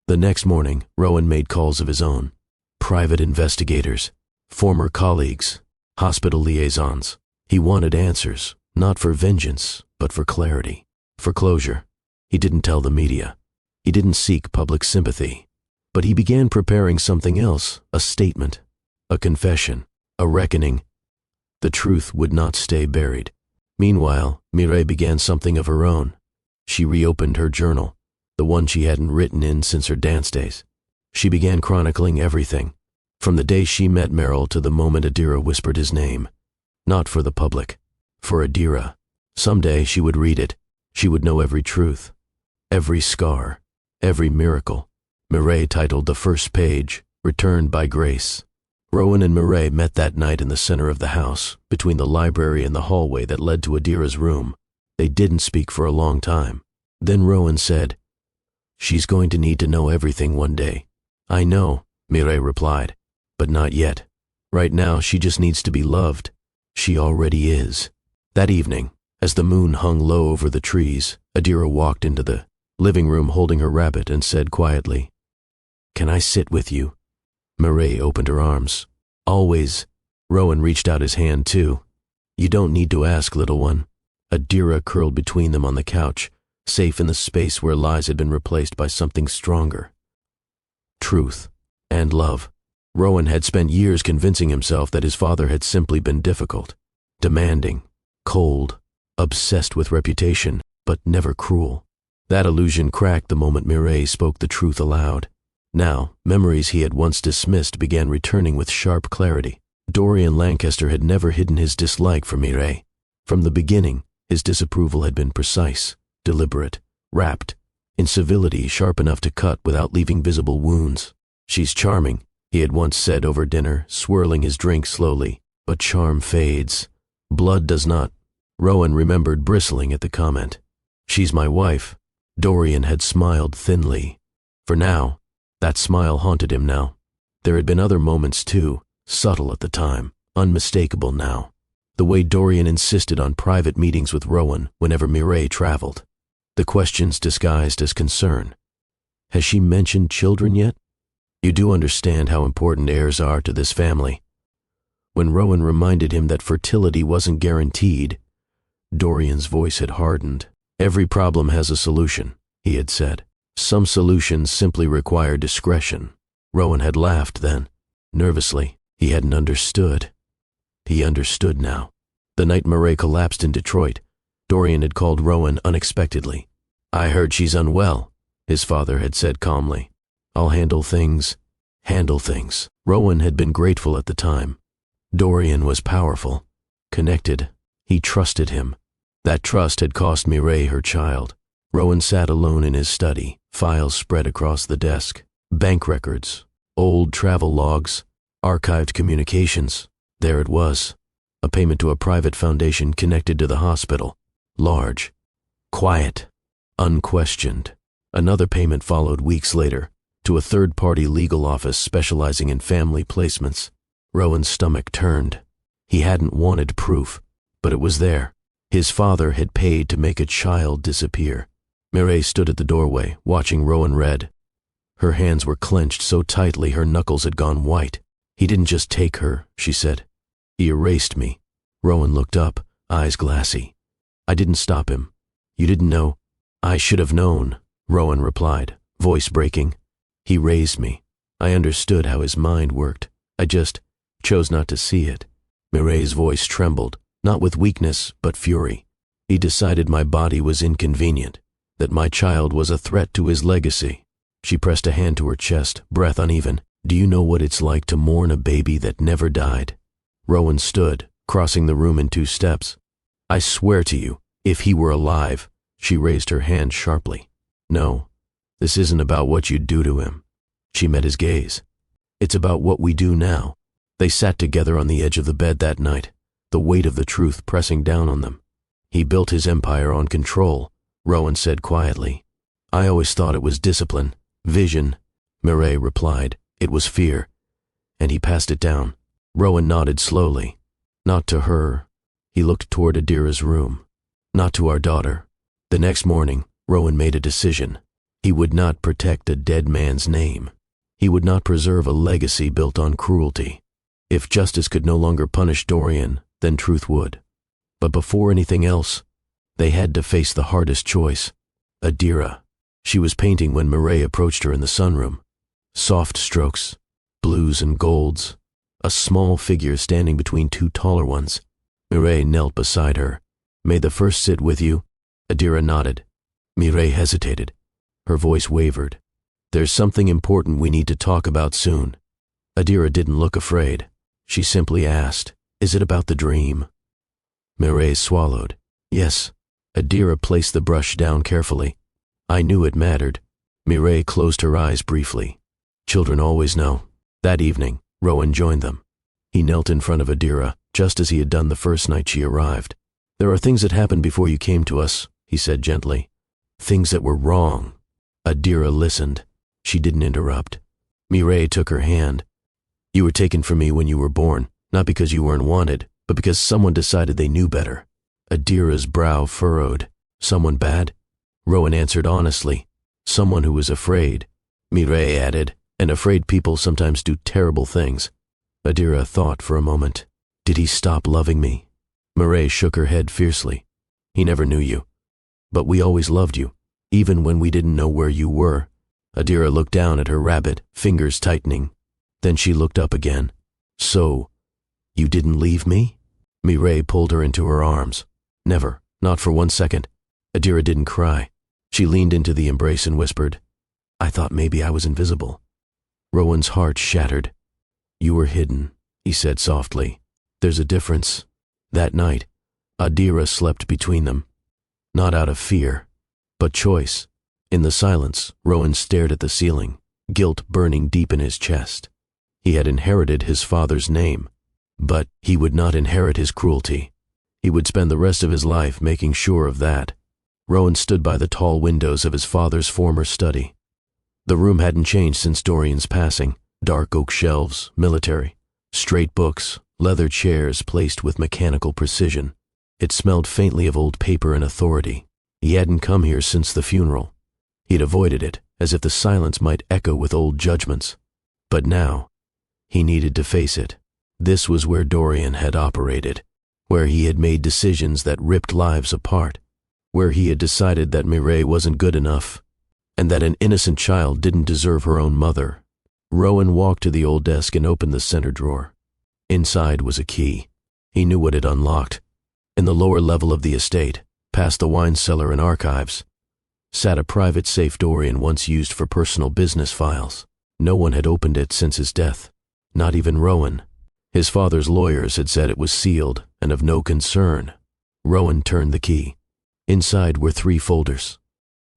The next morning, Rowan made calls of his own. Private investigators, former colleagues, hospital liaisons. He wanted answers, not for vengeance, but for clarity, for closure. He didn't tell the media. He didn't seek public sympathy. But he began preparing something else, a statement, a confession, a reckoning. The truth would not stay buried. Meanwhile, Mireille began something of her own. She reopened her journal, the one she hadn't written in since her dance days. She began chronicling everything, from the day she met Merrill to the moment Adira whispered his name. Not for the public, for Adira. Someday she would read it. She would know every truth, every scar, every miracle. Mireille titled the first page, Returned by Grace. Rowan and Mireille met that night in the center of the house, between the library and the hallway that led to Adira's room. They didn't speak for a long time. Then Rowan said, "She's going to need to know everything one day." "I know," Mireille replied, "but not yet. Right now she just needs to be loved. She already is." That evening, as the moon hung low over the trees, Adira walked into the living room holding her rabbit and said quietly, "Can I sit with you?" Mireille opened her arms. "Always." Rowan reached out his hand too. "You don't need to ask, little one." Adira curled between them on the couch, safe in the space where lies had been replaced by something stronger. Truth and love. Rowan had spent years convincing himself that his father had simply been difficult, demanding, cold, obsessed with reputation, but never cruel. That illusion cracked the moment Mireille spoke the truth aloud. Now, memories he had once dismissed began returning with sharp clarity. Dorian Lancaster had never hidden his dislike for Mireille. From the beginning, his disapproval had been precise, deliberate, wrapped in civility sharp enough to cut without leaving visible wounds. "She's charming," he had once said over dinner, swirling his drink slowly, "but charm fades. Blood does not." Rowan remembered bristling at the comment. "She's my wife." Dorian had smiled thinly. For now, that smile haunted him now. There had been other moments too, subtle at the time, unmistakable now. The way Dorian insisted on private meetings with Rowan whenever Mireille traveled. The questions disguised as concern. "Has she mentioned children yet? You do understand how important heirs are to this family." When Rowan reminded him that fertility wasn't guaranteed, Dorian's voice had hardened. "Every problem has a solution," he had said. "Some solutions simply require discretion." Rowan had laughed then, nervously. He hadn't understood. He understood now. The night Mireille collapsed in Detroit, Dorian had called Rowan unexpectedly. "I heard she's unwell," his father had said calmly. "I'll handle things." Handle things. Rowan had been grateful at the time. Dorian was powerful, connected. He trusted him. That trust had cost Mireille her child. Rowan sat alone in his study, files spread across the desk. Bank records, old travel logs, archived communications. There it was. A payment to a private foundation connected to the hospital. Large. Quiet. Unquestioned. Another payment followed weeks later, to a third-party legal office specializing in family placements. Rowan's stomach turned. He hadn't wanted proof, but it was there. His father had paid to make a child disappear. Mireille stood at the doorway, watching Rowan read. Her hands were clenched so tightly her knuckles had gone white. "He didn't just take her," she said. "He erased me." Rowan looked up, eyes glassy. "I didn't stop him. You didn't know." "I should have known," Rowan replied, voice breaking. "He raised me. I understood how his mind worked. I just chose not to see it." Mireille's voice trembled, not with weakness, but fury. "He decided my body was inconvenient, that my child was a threat to his legacy." She pressed a hand to her chest, breath uneven. "Do you know what it's like to mourn a baby that never died?" Rowan stood, crossing the room in 2 steps. "I swear to you, if he were alive." She raised her hand sharply. "No, this isn't about what you'd do to him." She met his gaze. "It's about what we do now." They sat together on the edge of the bed that night. the weight of the truth pressing down on them. He built his empire on control, Rowan said quietly. I always thought it was discipline, vision. Mireille replied, it was fear. And he passed it down. Rowan nodded slowly. Not to her. He looked toward Adira's room. Not to our daughter. The next morning, Rowan made a decision. He would not protect a dead man's name. He would not preserve a legacy built on cruelty. If justice could no longer punish Dorian, then truth would. But before anything else, they had to face the hardest choice. Adira. She was painting when Mireille approached her in the sunroom. Soft strokes, blues and golds, a small figure standing between two taller ones. Mireille knelt beside her. May the first sit with you? Adira nodded. Mireille hesitated. Her voice wavered. There's something important we need to talk about soon. Adira didn't look afraid. She simply asked, is it about the dream? Mireille swallowed. Yes. Adira placed the brush down carefully. I knew it mattered. Mireille closed her eyes briefly. Children always know. That evening, Rowan joined them. He knelt in front of Adira, just as he had done the first night she arrived. There are things that happened before you came to us, he said gently. Things that were wrong. Adira listened. She didn't interrupt. Mireille took her hand. You were taken from me when you were born, not because you weren't wanted, but because someone decided they knew better. Adira's brow furrowed. Someone bad? Rowan answered honestly. Someone who was afraid. Mireille added, and afraid people sometimes do terrible things. Adira thought for a moment. Did he stop loving me? Mireille shook her head fiercely. He never knew you. But we always loved you, even when we didn't know where you were. Adira looked down at her rabbit, fingers tightening. Then she looked up again. So, you didn't leave me? Mireille pulled her into her arms. Never, not for 1 second. Adira didn't cry. She leaned into the embrace and whispered, I thought maybe I was invisible. Rowan's heart shattered. You were hidden, he said softly. There's a difference. That night, Adira slept between them. Not out of fear, but choice. In the silence, Rowan stared at the ceiling, guilt burning deep in his chest. He had inherited his father's name, but he would not inherit his cruelty. He would spend the rest of his life making sure of that. Rowan stood by the tall windows of his father's former study. The room hadn't changed since Dorian's passing. Dark oak shelves, military, straight books, leather chairs placed with mechanical precision. It smelled faintly of old paper and authority. He hadn't come here since the funeral. He'd avoided it, as if the silence might echo with old judgments. But now, he needed to face it. This was where Dorian had operated, where he had made decisions that ripped lives apart, where he had decided that Mireille wasn't good enough, and that an innocent child didn't deserve her own mother. Rowan walked to the old desk and opened the center drawer. Inside was a key. He knew what it unlocked. In the lower level of the estate, past the wine cellar and archives, sat a private safe Dorian once used for personal business files. No one had opened it since his death, not even Rowan. His father's lawyers had said it was sealed and of no concern. Rowan turned the key. Inside were 3 folders.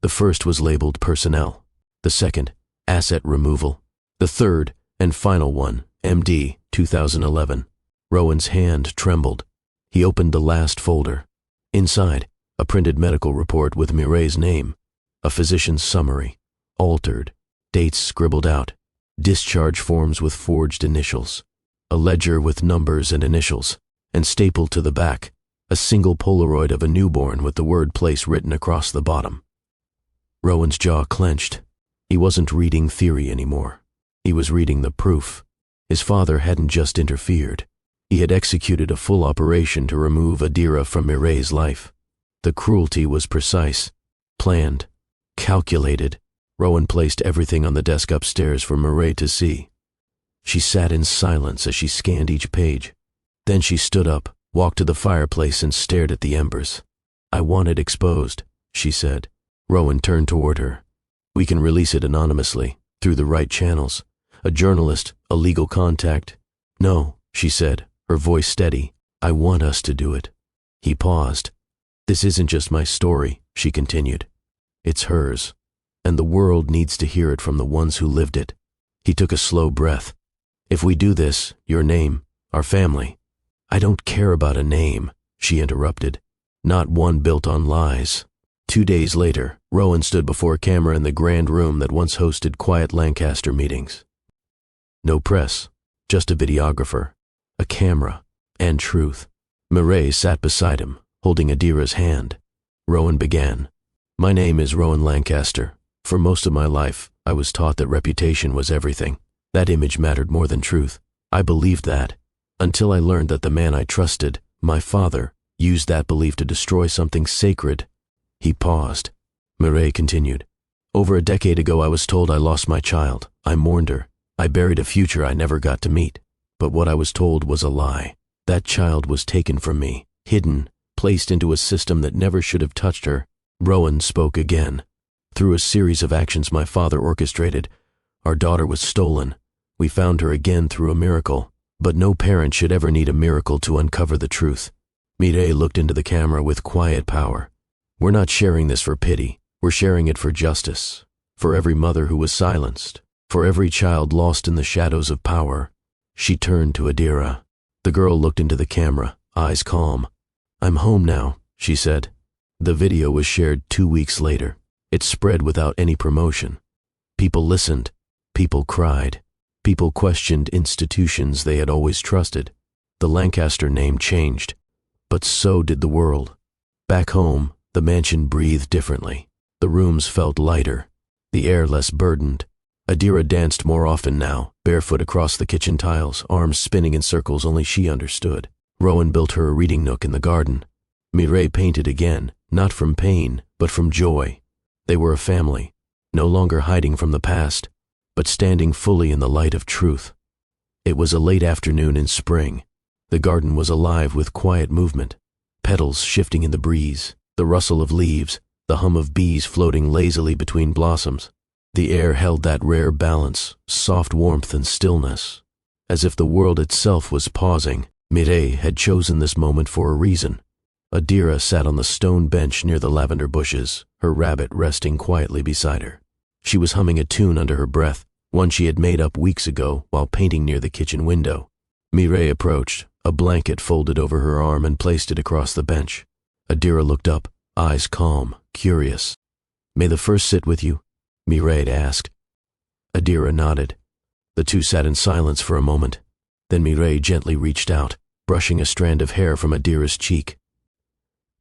The first was labeled personnel. The second, asset removal. The third and final one, MD 2011. Rowan's hand trembled. He opened the last folder. Inside, a printed medical report with Mireille's name, a physician's summary, altered, dates scribbled out, discharge forms with forged initials, a ledger with numbers and initials, and stapled to the back, a single Polaroid of a newborn with the word place written across the bottom. Rowan's jaw clenched. He wasn't reading theory anymore. He was reading the proof. His father hadn't just interfered. He had executed a full operation to remove Adira from Mireille's life. The cruelty was precise, planned, calculated. Rowan placed everything on the desk upstairs for Mireille to see. She sat in silence as she scanned each page. Then she stood up, walked to the fireplace and stared at the embers. I want it exposed, she said. Rowan turned toward her. We can release it anonymously, through the right channels. A journalist, a legal contact. No, she said, her voice steady. I want us to do it. He paused. This isn't just my story, she continued. It's hers, and the world needs to hear it from the ones who lived it. He took a slow breath. If we do this, your name, our family, I don't care about a name, she interrupted. Not one built on lies. 2 days later, Rowan stood before a camera in the grand room that once hosted quiet Lancaster meetings. No press, just a videographer, a camera, and truth. Mireille sat beside him, holding Adira's hand. Rowan began. My name is Rowan Lancaster. For most of my life, I was taught that reputation was everything. That image mattered more than truth. I believed that, until I learned that the man I trusted, my father, used that belief to destroy something sacred. He paused. Mireille continued. Over a decade ago, I was told I lost my child. I mourned her. I buried a future I never got to meet. But what I was told was a lie. That child was taken from me, hidden, placed into a system that never should have touched her. Rowan spoke again. Through a series of actions my father orchestrated, our daughter was stolen. We found her again through a miracle. But no parent should ever need a miracle to uncover the truth. Mireille looked into the camera with quiet power. We're not sharing this for pity. We're sharing it for justice. For every mother who was silenced. For every child lost in the shadows of power. She turned to Adira. The girl looked into the camera, eyes calm. I'm home now, she said. The video was shared 2 weeks later. It spread without any promotion. People listened. People cried. People questioned institutions they had always trusted. The Lancaster name changed, but so did the world. Back home, the mansion breathed differently. The rooms felt lighter, the air less burdened. Adira danced more often now, barefoot across the kitchen tiles, arms spinning in circles only she understood. Rowan built her a reading nook in the garden. Mireille painted again, not from pain, but from joy. They were a family, no longer hiding from the past, but standing fully in the light of truth. It was a late afternoon in spring. The garden was alive with quiet movement, petals shifting in the breeze, the rustle of leaves, the hum of bees floating lazily between blossoms. The air held that rare balance, soft warmth and stillness, as if the world itself was pausing. Mireille had chosen this moment for a reason. Adira sat on the stone bench near the lavender bushes, her rabbit resting quietly beside her. She was humming a tune under her breath, one she had made up weeks ago while painting near the kitchen window. Mireille approached, a blanket folded over her arm and placed it across the bench. Adira looked up, eyes calm, curious. May the first sit with you? Mireille asked. Adira nodded. The two sat in silence for a moment. Then Mireille gently reached out, brushing a strand of hair from Adira's cheek.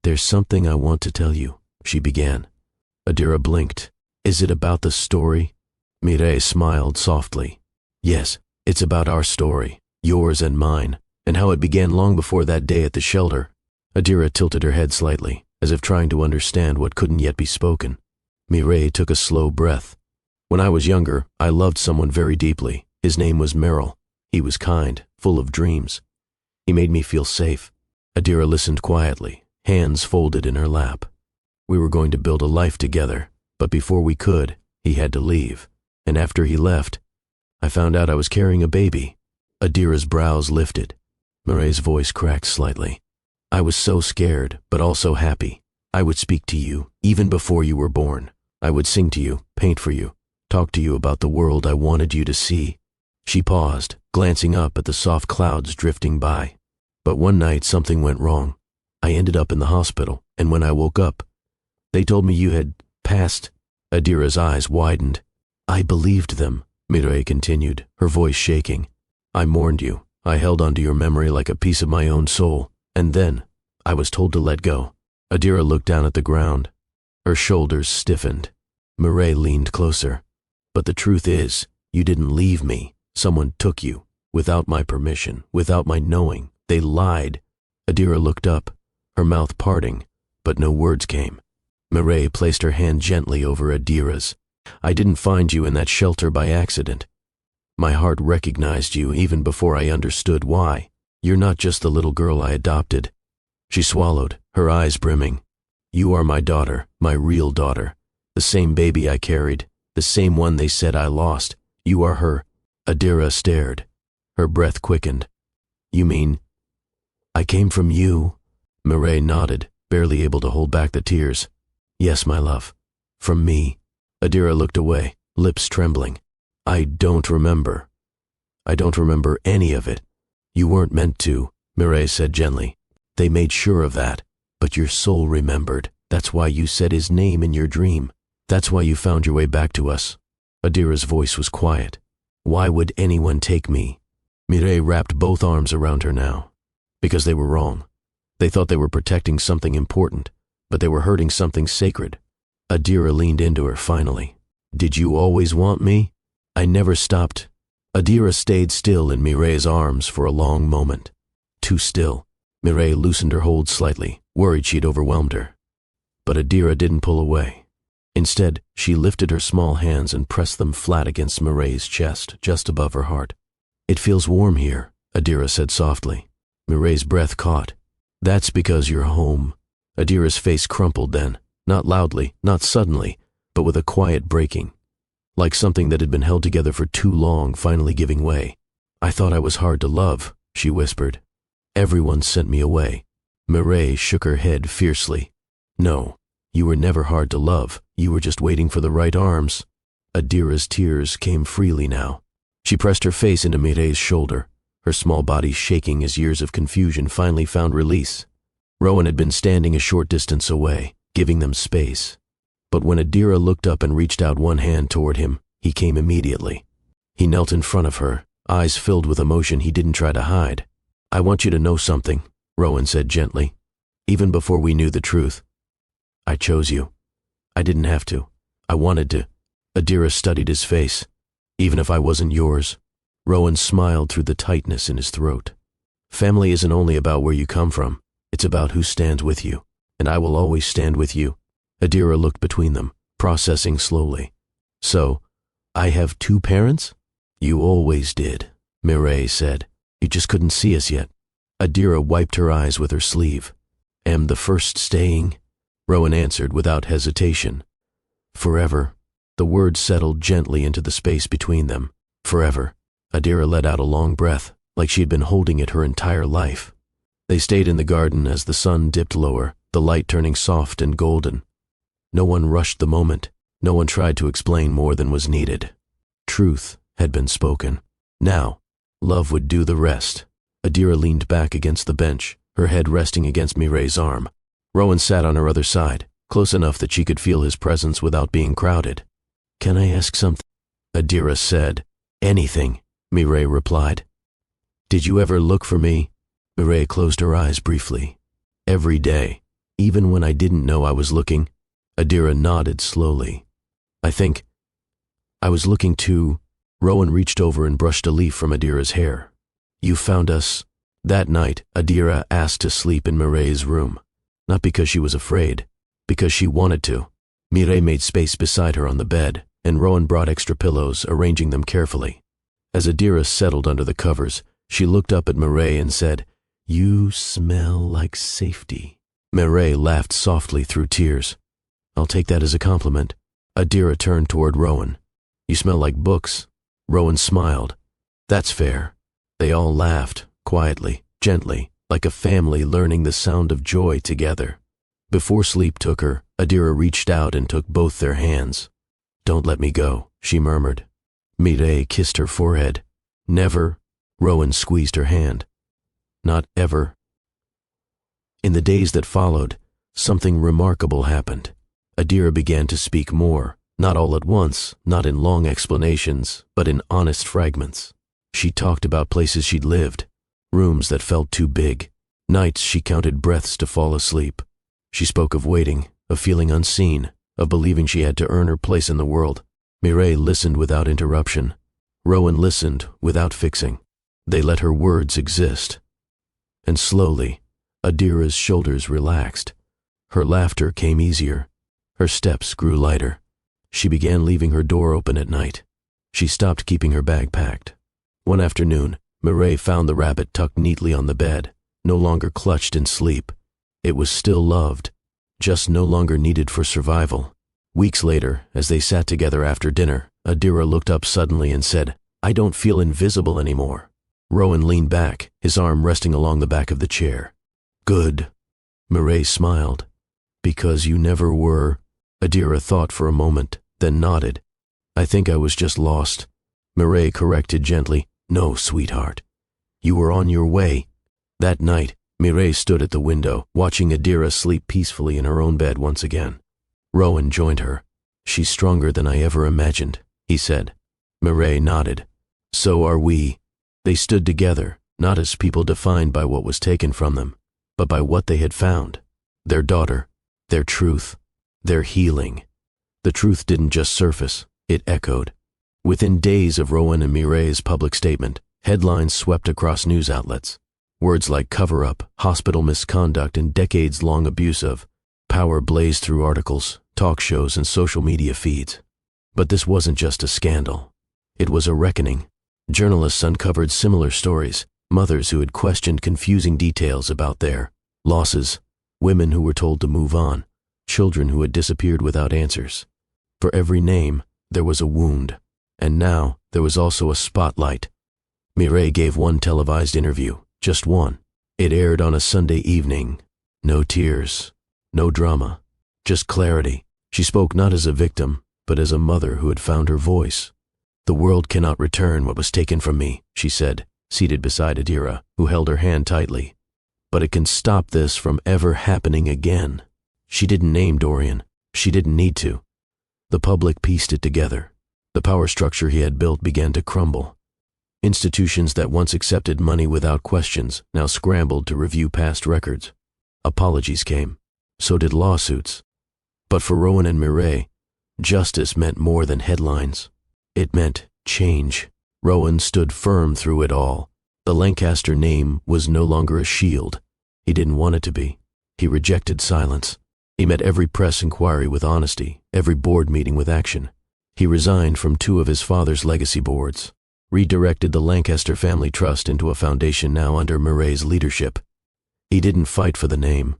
There's something I want to tell you, she began. Adira blinked. Is it about the story? Mireille smiled softly. Yes, it's about our story, yours and mine, and how it began long before that day at the shelter. Adira tilted her head slightly, as if trying to understand what couldn't yet be spoken. Mireille took a slow breath. When I was younger, I loved someone very deeply. His name was Merrill. He was kind, full of dreams. He made me feel safe. Adira listened quietly, hands folded in her lap. We were going to build a life together, but before we could, he had to leave. And after he left, I found out I was carrying a baby. Adira's brows lifted. Mireille's voice cracked slightly. I was so scared, but also happy. I would speak to you, even before you were born. I would sing to you, paint for you, talk to you about the world I wanted you to see. She paused, glancing up at the soft clouds drifting by. But one night something went wrong. I ended up in the hospital, and when I woke up, they told me you had passed. Adira's eyes widened. I believed them, Mireille continued, her voice shaking. I mourned you. I held onto your memory like a piece of my own soul. And then, I was told to let go. Adira looked down at the ground. Her shoulders stiffened. Mireille leaned closer. But the truth is, you didn't leave me. Someone took you, without my permission, without my knowing. They lied. Adira looked up, her mouth parting, but no words came. Mireille placed her hand gently over Adira's. I didn't find you in that shelter by accident. My heart recognized you even before I understood why. You're not just the little girl I adopted. She swallowed, her eyes brimming. You are my daughter, my real daughter. The same baby I carried, the same one they said I lost. You are her. Adira stared. Her breath quickened. You mean, I came from you? Mireille nodded, barely able to hold back the tears. Yes, my love. From me. Adira looked away, lips trembling. I don't remember. I don't remember any of it. You weren't meant to, Mireille said gently. They made sure of that, but your soul remembered. That's why you said his name in your dream. That's why you found your way back to us. Adira's voice was quiet. Why would anyone take me? Mireille wrapped both arms around her now. Because they were wrong. They thought they were protecting something important, but they were hurting something sacred. Adira leaned into her finally. Did you always want me? I never stopped. Adira stayed still in Mireille's arms for a long moment. Too still. Mireille loosened her hold slightly, worried she'd overwhelmed her. But Adira didn't pull away. Instead, she lifted her small hands and pressed them flat against Mireille's chest, just above her heart. It feels warm here, Adira said softly. Mireille's breath caught. That's because you're home. Adira's face crumpled then, not loudly, not suddenly, but with a quiet breaking. Like something that had been held together for too long finally giving way. I thought I was hard to love, she whispered. Everyone sent me away. Mireille shook her head fiercely. No, you were never hard to love. You were just waiting for the right arms. Adira's tears came freely now. She pressed her face into Mireille's shoulder, her small body shaking as years of confusion finally found release. Rowan had been standing a short distance away, giving them space. But when Adira looked up and reached out one hand toward him, he came immediately. He knelt in front of her, eyes filled with emotion he didn't try to hide. I want you to know something, Rowan said gently. Even before we knew the truth. I chose you. I didn't have to. I wanted to. Adira studied his face. Even if I wasn't yours. Rowan smiled through the tightness in his throat. Family isn't only about where you come from. It's about who stands with you. And I will always stand with you. Adira looked between them, processing slowly. So, I have two parents? You always did, Mireille said. You just couldn't see us yet. Adira wiped her eyes with her sleeve. Am the first staying? Rowan answered without hesitation. Forever. The words settled gently into the space between them. Forever. Adira let out a long breath, like she had been holding it her entire life. They stayed in the garden as the sun dipped lower, the light turning soft and golden. No one rushed the moment. No one tried to explain more than was needed. Truth had been spoken. Now, love would do the rest. Adira leaned back against the bench, her head resting against Mireille's arm. Rowan sat on her other side, close enough that she could feel his presence without being crowded. Can I ask something? Adira said. Anything, Mireille replied. Did you ever look for me? Mireille closed her eyes briefly. Every day, even when I didn't know I was looking. Adira nodded slowly. I was looking too. Rowan reached over and brushed a leaf from Adira's hair. You found us. That night, Adira asked to sleep in Mireille's room. Not because she was afraid, because she wanted to. Mireille made space beside her on the bed, and Rowan brought extra pillows, arranging them carefully. As Adira settled under the covers, she looked up at Mireille and said, You smell like safety. Mireille laughed softly through tears. I'll take that as a compliment. Adira turned toward Rowan. You smell like books. Rowan smiled. That's fair. They all laughed, quietly, gently, like a family learning the sound of joy together. Before sleep took her, Adira reached out and took both their hands. Don't let me go, she murmured. Mireille kissed her forehead. Never. Rowan squeezed her hand. Not ever. In the days that followed, something remarkable happened. Adira began to speak more, not all at once, not in long explanations, but in honest fragments. She talked about places she'd lived, rooms that felt too big, nights she counted breaths to fall asleep. She spoke of waiting, of feeling unseen, of believing she had to earn her place in the world. Mireille listened without interruption. Rowan listened without fixing. They let her words exist. And slowly, Adira's shoulders relaxed. Her laughter came easier. Her steps grew lighter. She began leaving her door open at night. She stopped keeping her bag packed. One afternoon, Mireille found the rabbit tucked neatly on the bed, no longer clutched in sleep. It was still loved, just no longer needed for survival. Weeks later, as they sat together after dinner, Adira looked up suddenly and said, I don't feel invisible anymore. Rowan leaned back, his arm resting along the back of the chair. Good. Mireille smiled. Because you never were. Adira thought for a moment, then nodded. I think I was just lost. Mireille corrected gently. No, sweetheart. You were on your way. That night, Mireille stood at the window, watching Adira sleep peacefully in her own bed once again. Rowan joined her. "She's stronger than I ever imagined," he said. Mireille nodded. "So are we." They stood together, not as people defined by what was taken from them, but by what they had found. Their daughter, their truth, their healing. The truth didn't just surface, it echoed. Within days of Rowan and Mireille's public statement, headlines swept across news outlets. Words like cover-up, hospital misconduct, and decades-long abuse of power blazed through articles, talk shows, and social media feeds. But this wasn't just a scandal. It was a reckoning. Journalists uncovered similar stories, mothers who had questioned confusing details about their losses, women who were told to move on, children who had disappeared without answers. For every name, there was a wound. And now, there was also a spotlight. Mireille gave one televised interview, just one. It aired on a Sunday evening. No tears, no drama, just clarity. She spoke not as a victim, but as a mother who had found her voice. "The world cannot return what was taken from me," she said, seated beside Adira, who held her hand tightly. "But it can stop this from ever happening again." She didn't name Dorian. She didn't need to. The public pieced it together. The power structure he had built began to crumble. Institutions that once accepted money without questions now scrambled to review past records. Apologies came. So did lawsuits. But for Rowan and Mireille, justice meant more than headlines. It meant change. Rowan stood firm through it all. The Lancaster name was no longer a shield. He didn't want it to be. He rejected silence. He met every press inquiry with honesty, every board meeting with action. He resigned from 2 of his father's legacy boards, redirected the Lancaster Family Trust into a foundation now under Mireille's leadership. He didn't fight for the name.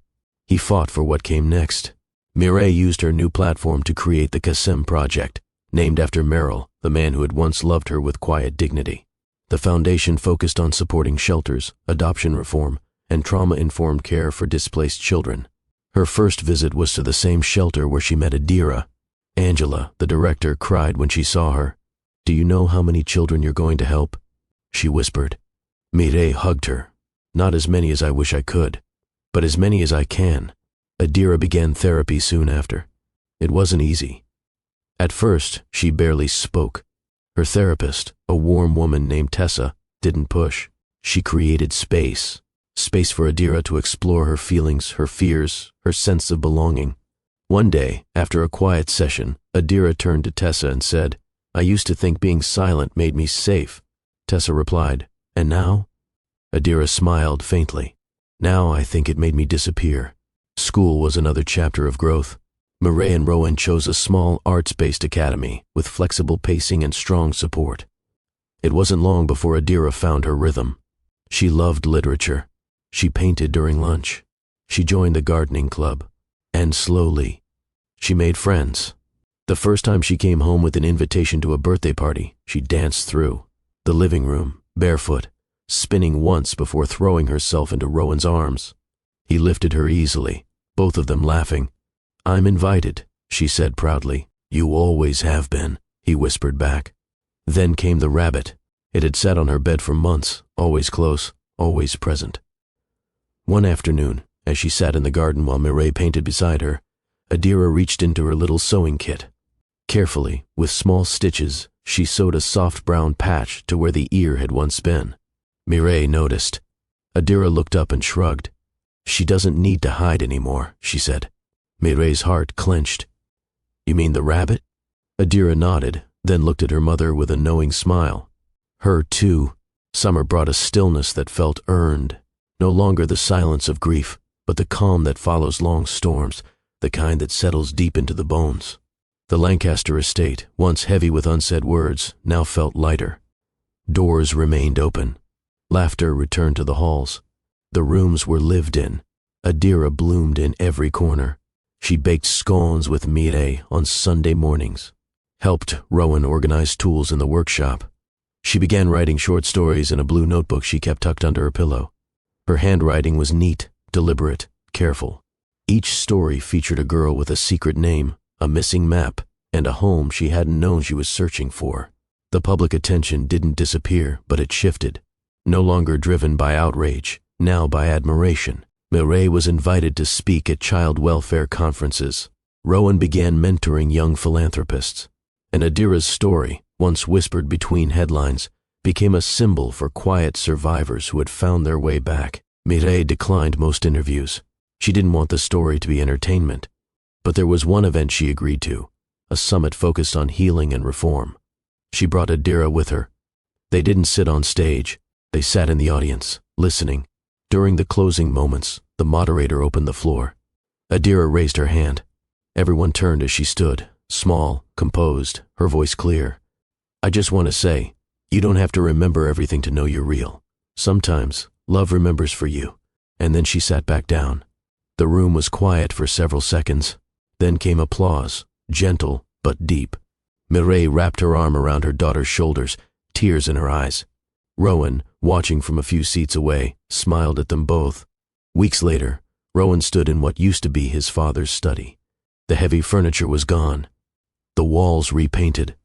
He fought for what came next. Mireille used her new platform to create the Kasim Project, named after Merrill, the man who had once loved her with quiet dignity. The foundation focused on supporting shelters, adoption reform, and trauma-informed care for displaced children. Her first visit was to the same shelter where she met Adira. Angela, the director, cried when she saw her. "Do you know how many children you're going to help?" she whispered. Mireille hugged her. "Not as many as I wish I could, but as many as I can." Adira began therapy soon after. It wasn't easy. At first, she barely spoke. Her therapist, a warm woman named Tessa, didn't push. She created space. Space for Adira to explore her feelings, her fears, her sense of belonging. One day, after a quiet session, Adira turned to Tessa and said, "I used to think being silent made me safe." Tessa replied, "And now?" Adira smiled faintly. "Now I think it made me disappear." School was another chapter of growth. Mireille and Rowan chose a small arts-based academy with flexible pacing and strong support. It wasn't long before Adira found her rhythm. She loved literature. She painted during lunch. She joined the gardening club. And slowly, she made friends. The first time she came home with an invitation to a birthday party, she danced through the living room, barefoot, spinning once before throwing herself into Rowan's arms. He lifted her easily, both of them laughing. "I'm invited," she said proudly. "You always have been," he whispered back. Then came the rabbit. It had sat on her bed for months, always close, always present. One afternoon, as she sat in the garden while Mireille painted beside her, Adira reached into her little sewing kit. Carefully, with small stitches, she sewed a soft brown patch to where the ear had once been. Mireille noticed. Adira looked up and shrugged. "She doesn't need to hide anymore," she said. Mireille's heart clenched. "You mean the rabbit?" Adira nodded, then looked at her mother with a knowing smile. Her, too. Summer brought a stillness that felt earned. No longer the silence of grief, but the calm that follows long storms, the kind that settles deep into the bones. The Lancaster estate, once heavy with unsaid words, now felt lighter. Doors remained open. Laughter returned to the halls. The rooms were lived in. Adira bloomed in every corner. She baked scones with Mireille on Sunday mornings, helped Rowan organize tools in the workshop. She began writing short stories in a blue notebook she kept tucked under her pillow. Her handwriting was neat, deliberate, careful. Each story featured a girl with a secret name, a missing map, and a home she hadn't known she was searching for. The public attention didn't disappear, but it shifted. No longer driven by outrage, now by admiration. Mireille was invited to speak at child welfare conferences. Rowan began mentoring young philanthropists. And Adira's story, once whispered between headlines, became a symbol for quiet survivors who had found their way back. Mireille declined most interviews. She didn't want the story to be entertainment. But there was one event she agreed to, a summit focused on healing and reform. She brought Adira with her. They didn't sit on stage. They sat in the audience, listening. During the closing moments, the moderator opened the floor. Adira raised her hand. Everyone turned as she stood, small, composed, her voice clear. I just want to say, you don't have to remember everything to know you're real. Sometimes, love remembers for you. And then she sat back down. The room was quiet for several seconds. Then came applause, gentle but deep. Mireille wrapped her arm around her daughter's shoulders, tears in her eyes. Rowan, watching from a few seats away, smiled at them both. Weeks later, Rowan stood in what used to be his father's study. The heavy furniture was gone. The walls repainted.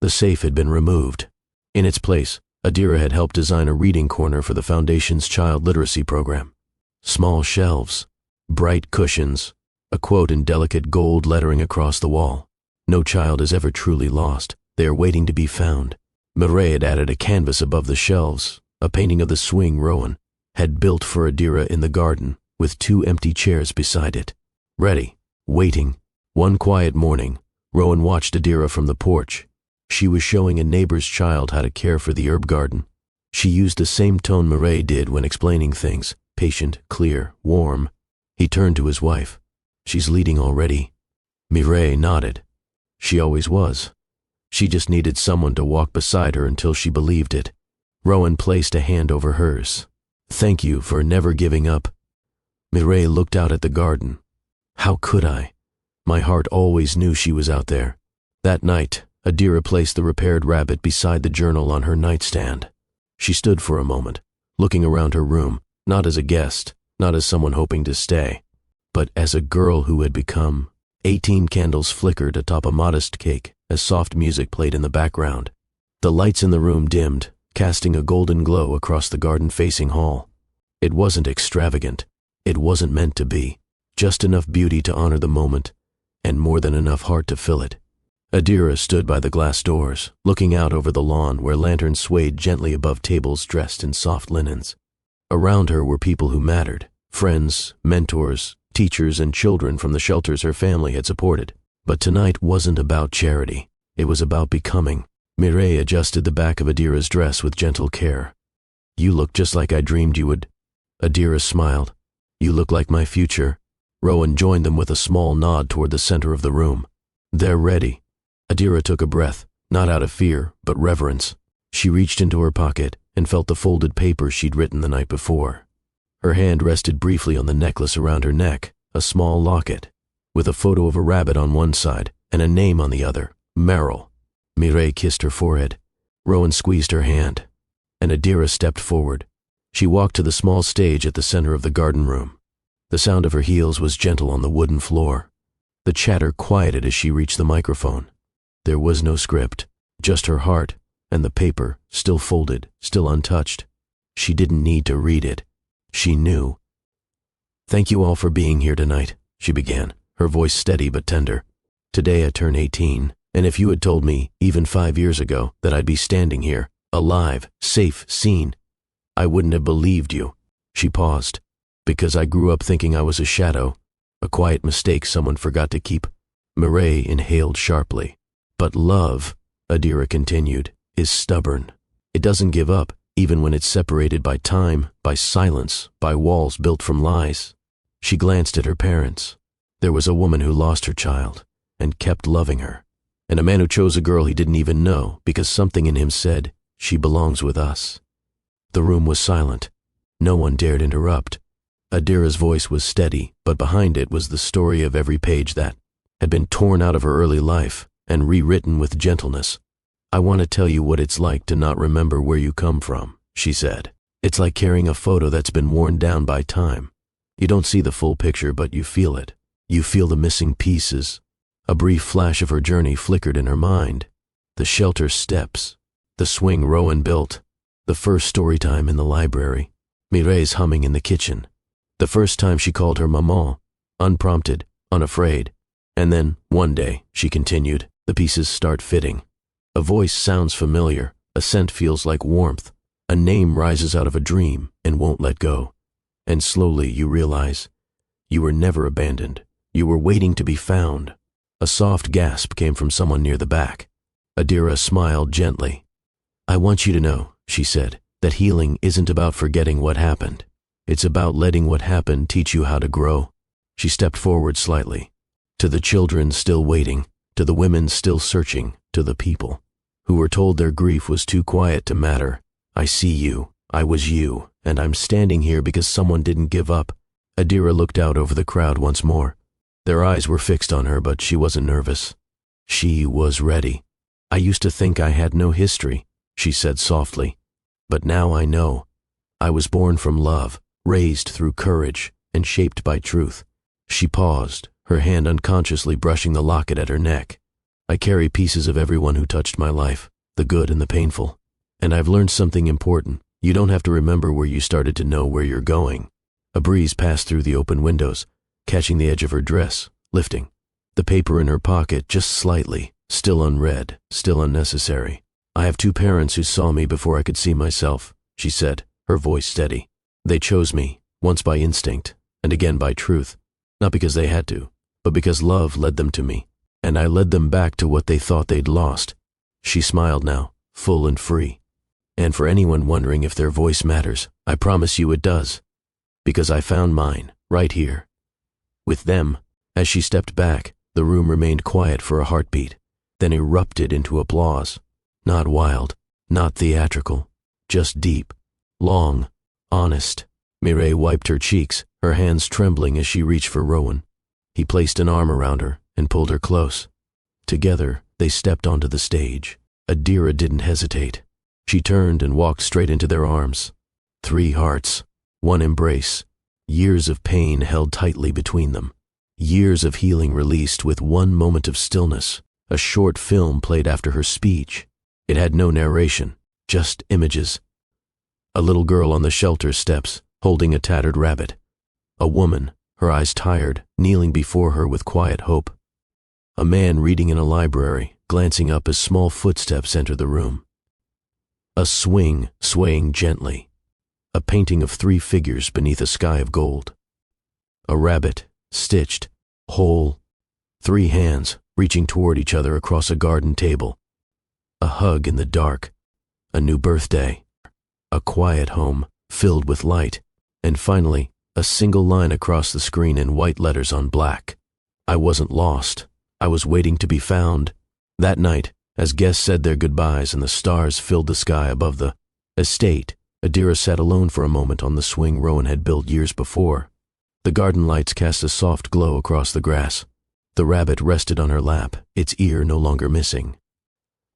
The safe had been removed. In its place, Adira had helped design a reading corner for the Foundation's child literacy program. Small shelves, bright cushions, a quote in delicate gold lettering across the wall. No child is ever truly lost. They are waiting to be found. Mireille had added a canvas above the shelves, a painting of the swing Rowan had built for Adira in the garden, with 2 empty chairs beside it. Ready, waiting. One quiet morning, Rowan watched Adira from the porch. She was showing a neighbor's child how to care for the herb garden. She used the same tone Mireille did when explaining things, patient, clear, warm. He turned to his wife. She's leading already. Mireille nodded. She always was. She just needed someone to walk beside her until she believed it. Rowan placed a hand over hers. Thank you for never giving up. Mireille looked out at the garden. How could I? My heart always knew she was out there. That night, Adira placed the repaired rabbit beside the journal on her nightstand. She stood for a moment, looking around her room, not as a guest, not as someone hoping to stay, but as a girl who had become. 18 candles flickered atop a modest cake as soft music played in the background. The lights in the room dimmed, casting a golden glow across the garden-facing hall. It wasn't extravagant. It wasn't meant to be. Just enough beauty to honor the moment, and more than enough heart to fill it. Adira stood by the glass doors, looking out over the lawn where lanterns swayed gently above tables dressed in soft linens. Around her were people who mattered, friends, mentors, teachers, and children from the shelters her family had supported. But tonight wasn't about charity. It was about becoming. Mireille adjusted the back of Adira's dress with gentle care. You look just like I dreamed you would. Adira smiled. You look like my future. Rowan joined them with a small nod toward the center of the room. They're ready. Adira took a breath, not out of fear, but reverence. She reached into her pocket and felt the folded paper she'd written the night before. Her hand rested briefly on the necklace around her neck, a small locket, with a photo of a rabbit on one side and a name on the other, Merrill. Mireille kissed her forehead. Rowan squeezed her hand, and Adira stepped forward. She walked to the small stage at the center of the garden room. The sound of her heels was gentle on the wooden floor. The chatter quieted as she reached the microphone. There was no script, just her heart, and the paper, still folded, still untouched. She didn't need to read it. She knew. Thank you all for being here tonight, she began, her voice steady but tender. Today I turn 18, and if you had told me, even 5 years ago, that I'd be standing here, alive, safe, seen, I wouldn't have believed you. She paused, because I grew up thinking I was a shadow, a quiet mistake someone forgot to keep. Mireille inhaled sharply. But love, Adira continued, is stubborn. It doesn't give up, even when it's separated by time, by silence, by walls built from lies. She glanced at her parents. There was a woman who lost her child and kept loving her, and a man who chose a girl he didn't even know because something in him said, she belongs with us. The room was silent. No one dared interrupt. Adira's voice was steady, but behind it was the story of every page that had been torn out of her early life and rewritten with gentleness. I want to tell you what it's like to not remember where you come from, she said. It's like carrying a photo that's been worn down by time. You don't see the full picture, but you feel it. You feel the missing pieces. A brief flash of her journey flickered in her mind. The shelter steps, the swing Rowan built, the first story time in the library. Mireille's humming in the kitchen. The first time she called her maman, unprompted, unafraid. And then, one day, she continued, the pieces start fitting. A voice sounds familiar, a scent feels like warmth, a name rises out of a dream and won't let go. And slowly you realize, you were never abandoned. You were waiting to be found. A soft gasp came from someone near the back. Adira smiled gently. I want you to know, she said, that healing isn't about forgetting what happened. It's about letting what happened teach you how to grow. She stepped forward slightly. To the children still waiting, to the women still searching, to the people who were told their grief was too quiet to matter. I see you, I was you, and I'm standing here because someone didn't give up. Adira looked out over the crowd once more. Their eyes were fixed on her, but she wasn't nervous. She was ready. I used to think I had no history, she said softly. But now I know. I was born from love, raised through courage, and shaped by truth. She paused, her hand unconsciously brushing the locket at her neck. I carry pieces of everyone who touched my life, the good and the painful. And I've learned something important. You don't have to remember where you started to know where you're going. A breeze passed through the open windows, catching the edge of her dress, lifting. The paper in her pocket just slightly, still unread, still unnecessary. I have 2 parents who saw me before I could see myself, she said, her voice steady. They chose me, once by instinct, and again by truth. Not because they had to, but because love led them to me, and I led them back to what they thought they'd lost. She smiled now, full and free. And for anyone wondering if their voice matters, I promise you it does. Because I found mine, right here. With them. As she stepped back, the room remained quiet for a heartbeat, then erupted into applause. Not wild, not theatrical, just deep, long, honest. Mireille wiped her cheeks, her hands trembling as she reached for Rowan. He placed an arm around her and pulled her close. Together, they stepped onto the stage. Adira didn't hesitate. She turned and walked straight into their arms. 3 hearts, 1 embrace, years of pain held tightly between them. Years of healing released with 1 moment of stillness. A short film played after her speech. It had no narration, just images. A little girl on the shelter steps, holding a tattered rabbit. A woman, her eyes tired, kneeling before her with quiet hope. A man reading in a library, glancing up as small footsteps enter the room. A swing swaying gently. A painting of 3 figures beneath a sky of gold. A rabbit, stitched, whole. 3 hands reaching toward each other across a garden table. A hug in the dark. A new birthday. A quiet home, filled with light. And finally, a single line across the screen in white letters on black. I wasn't lost. I was waiting to be found. That night, as guests said their goodbyes and the stars filled the sky above the estate, Adira sat alone for a moment on the swing Rowan had built years before. The garden lights cast a soft glow across the grass. The rabbit rested on her lap, its ear no longer missing.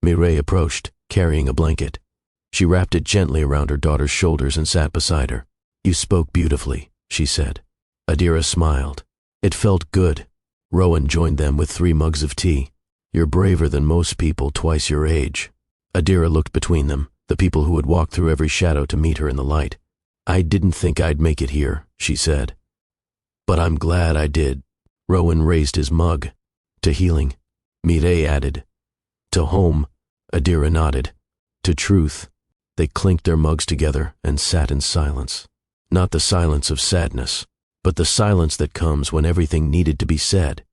Mireille approached, carrying a blanket. She wrapped it gently around her daughter's shoulders and sat beside her. You spoke beautifully, she said. Adira smiled. It felt good. Rowan joined them with 3 mugs of tea. You're braver than most people twice your age. Adira looked between them, the people who had walked through every shadow to meet her in the light. I didn't think I'd make it here, she said. But I'm glad I did. Rowan raised his mug. To healing, Mireille added. To home, Adira nodded. To truth. They clinked their mugs together and sat in silence. Not the silence of sadness, but the silence that comes when everything needed to be said.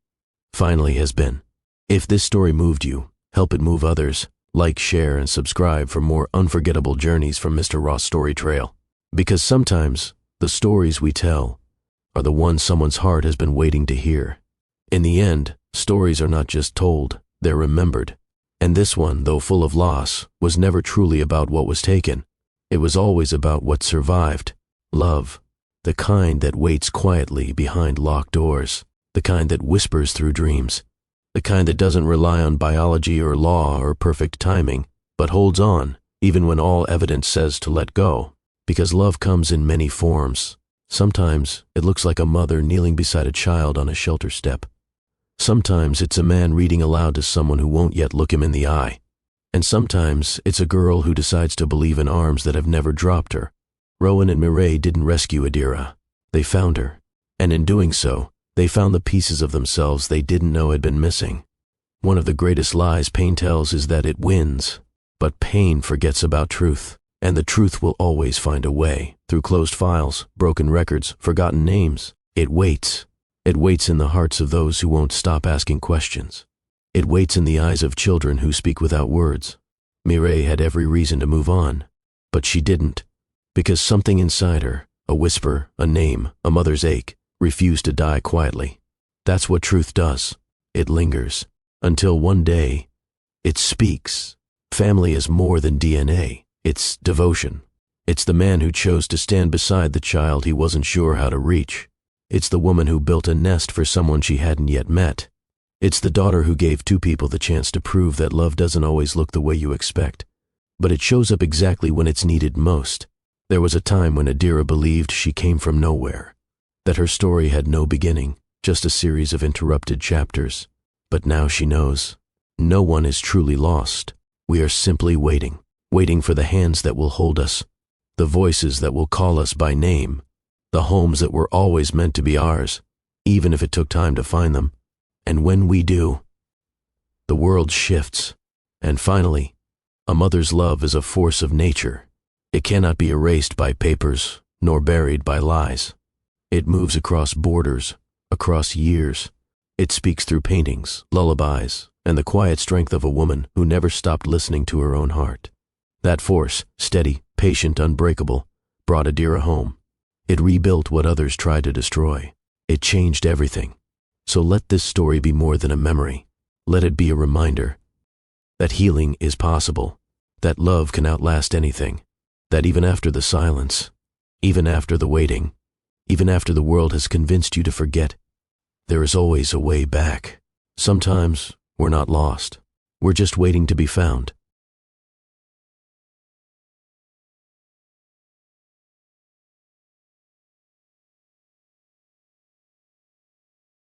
Finally has been. If this story moved you, help it move others. Like, share, and subscribe for more unforgettable journeys from Mr. Ross Story Trail. Because sometimes, the stories we tell are the ones someone's heart has been waiting to hear. In the end, stories are not just told, they're remembered. And this one, though full of loss, was never truly about what was taken. It was always about what survived. Love. The kind that waits quietly behind locked doors. The kind that whispers through dreams. The kind that doesn't rely on biology or law or perfect timing, but holds on, even when all evidence says to let go. Because love comes in many forms. Sometimes it looks like a mother kneeling beside a child on a shelter step. Sometimes it's a man reading aloud to someone who won't yet look him in the eye. And sometimes it's a girl who decides to believe in arms that have never dropped her. Rowan and Mireille didn't rescue Adira. They found her. And in doing so, they found the pieces of themselves they didn't know had been missing. One of the greatest lies pain tells is that it wins. But pain forgets about truth. And the truth will always find a way. Through closed files, broken records, forgotten names. It waits. It waits in the hearts of those who won't stop asking questions. It waits in the eyes of children who speak without words. Mireille had every reason to move on. But she didn't. Because something inside her, a whisper, a name, a mother's ache, refused to die quietly. That's what truth does. It lingers. Until one day, it speaks. Family is more than DNA. It's devotion. It's the man who chose to stand beside the child he wasn't sure how to reach. It's the woman who built a nest for someone she hadn't yet met. It's the daughter who gave two people the chance to prove that love doesn't always look the way you expect. But it shows up exactly when it's needed most. There was a time when Adira believed she came from nowhere. That her story had no beginning, just a series of interrupted chapters. But now she knows. No one is truly lost. We are simply waiting. Waiting for the hands that will hold us, the voices that will call us by name, the homes that were always meant to be ours, even if it took time to find them. And when we do, the world shifts. And finally, a mother's love is a force of nature. It cannot be erased by papers, nor buried by lies. It moves across borders, across years. It speaks through paintings, lullabies, and the quiet strength of a woman who never stopped listening to her own heart. That force, steady, patient, unbreakable, brought Adira home. It rebuilt what others tried to destroy. It changed everything. So let this story be more than a memory. Let it be a reminder that healing is possible, that love can outlast anything, that even after the silence, even after the waiting, even after the world has convinced you to forget, there is always a way back. Sometimes we're not lost. We're just waiting to be found.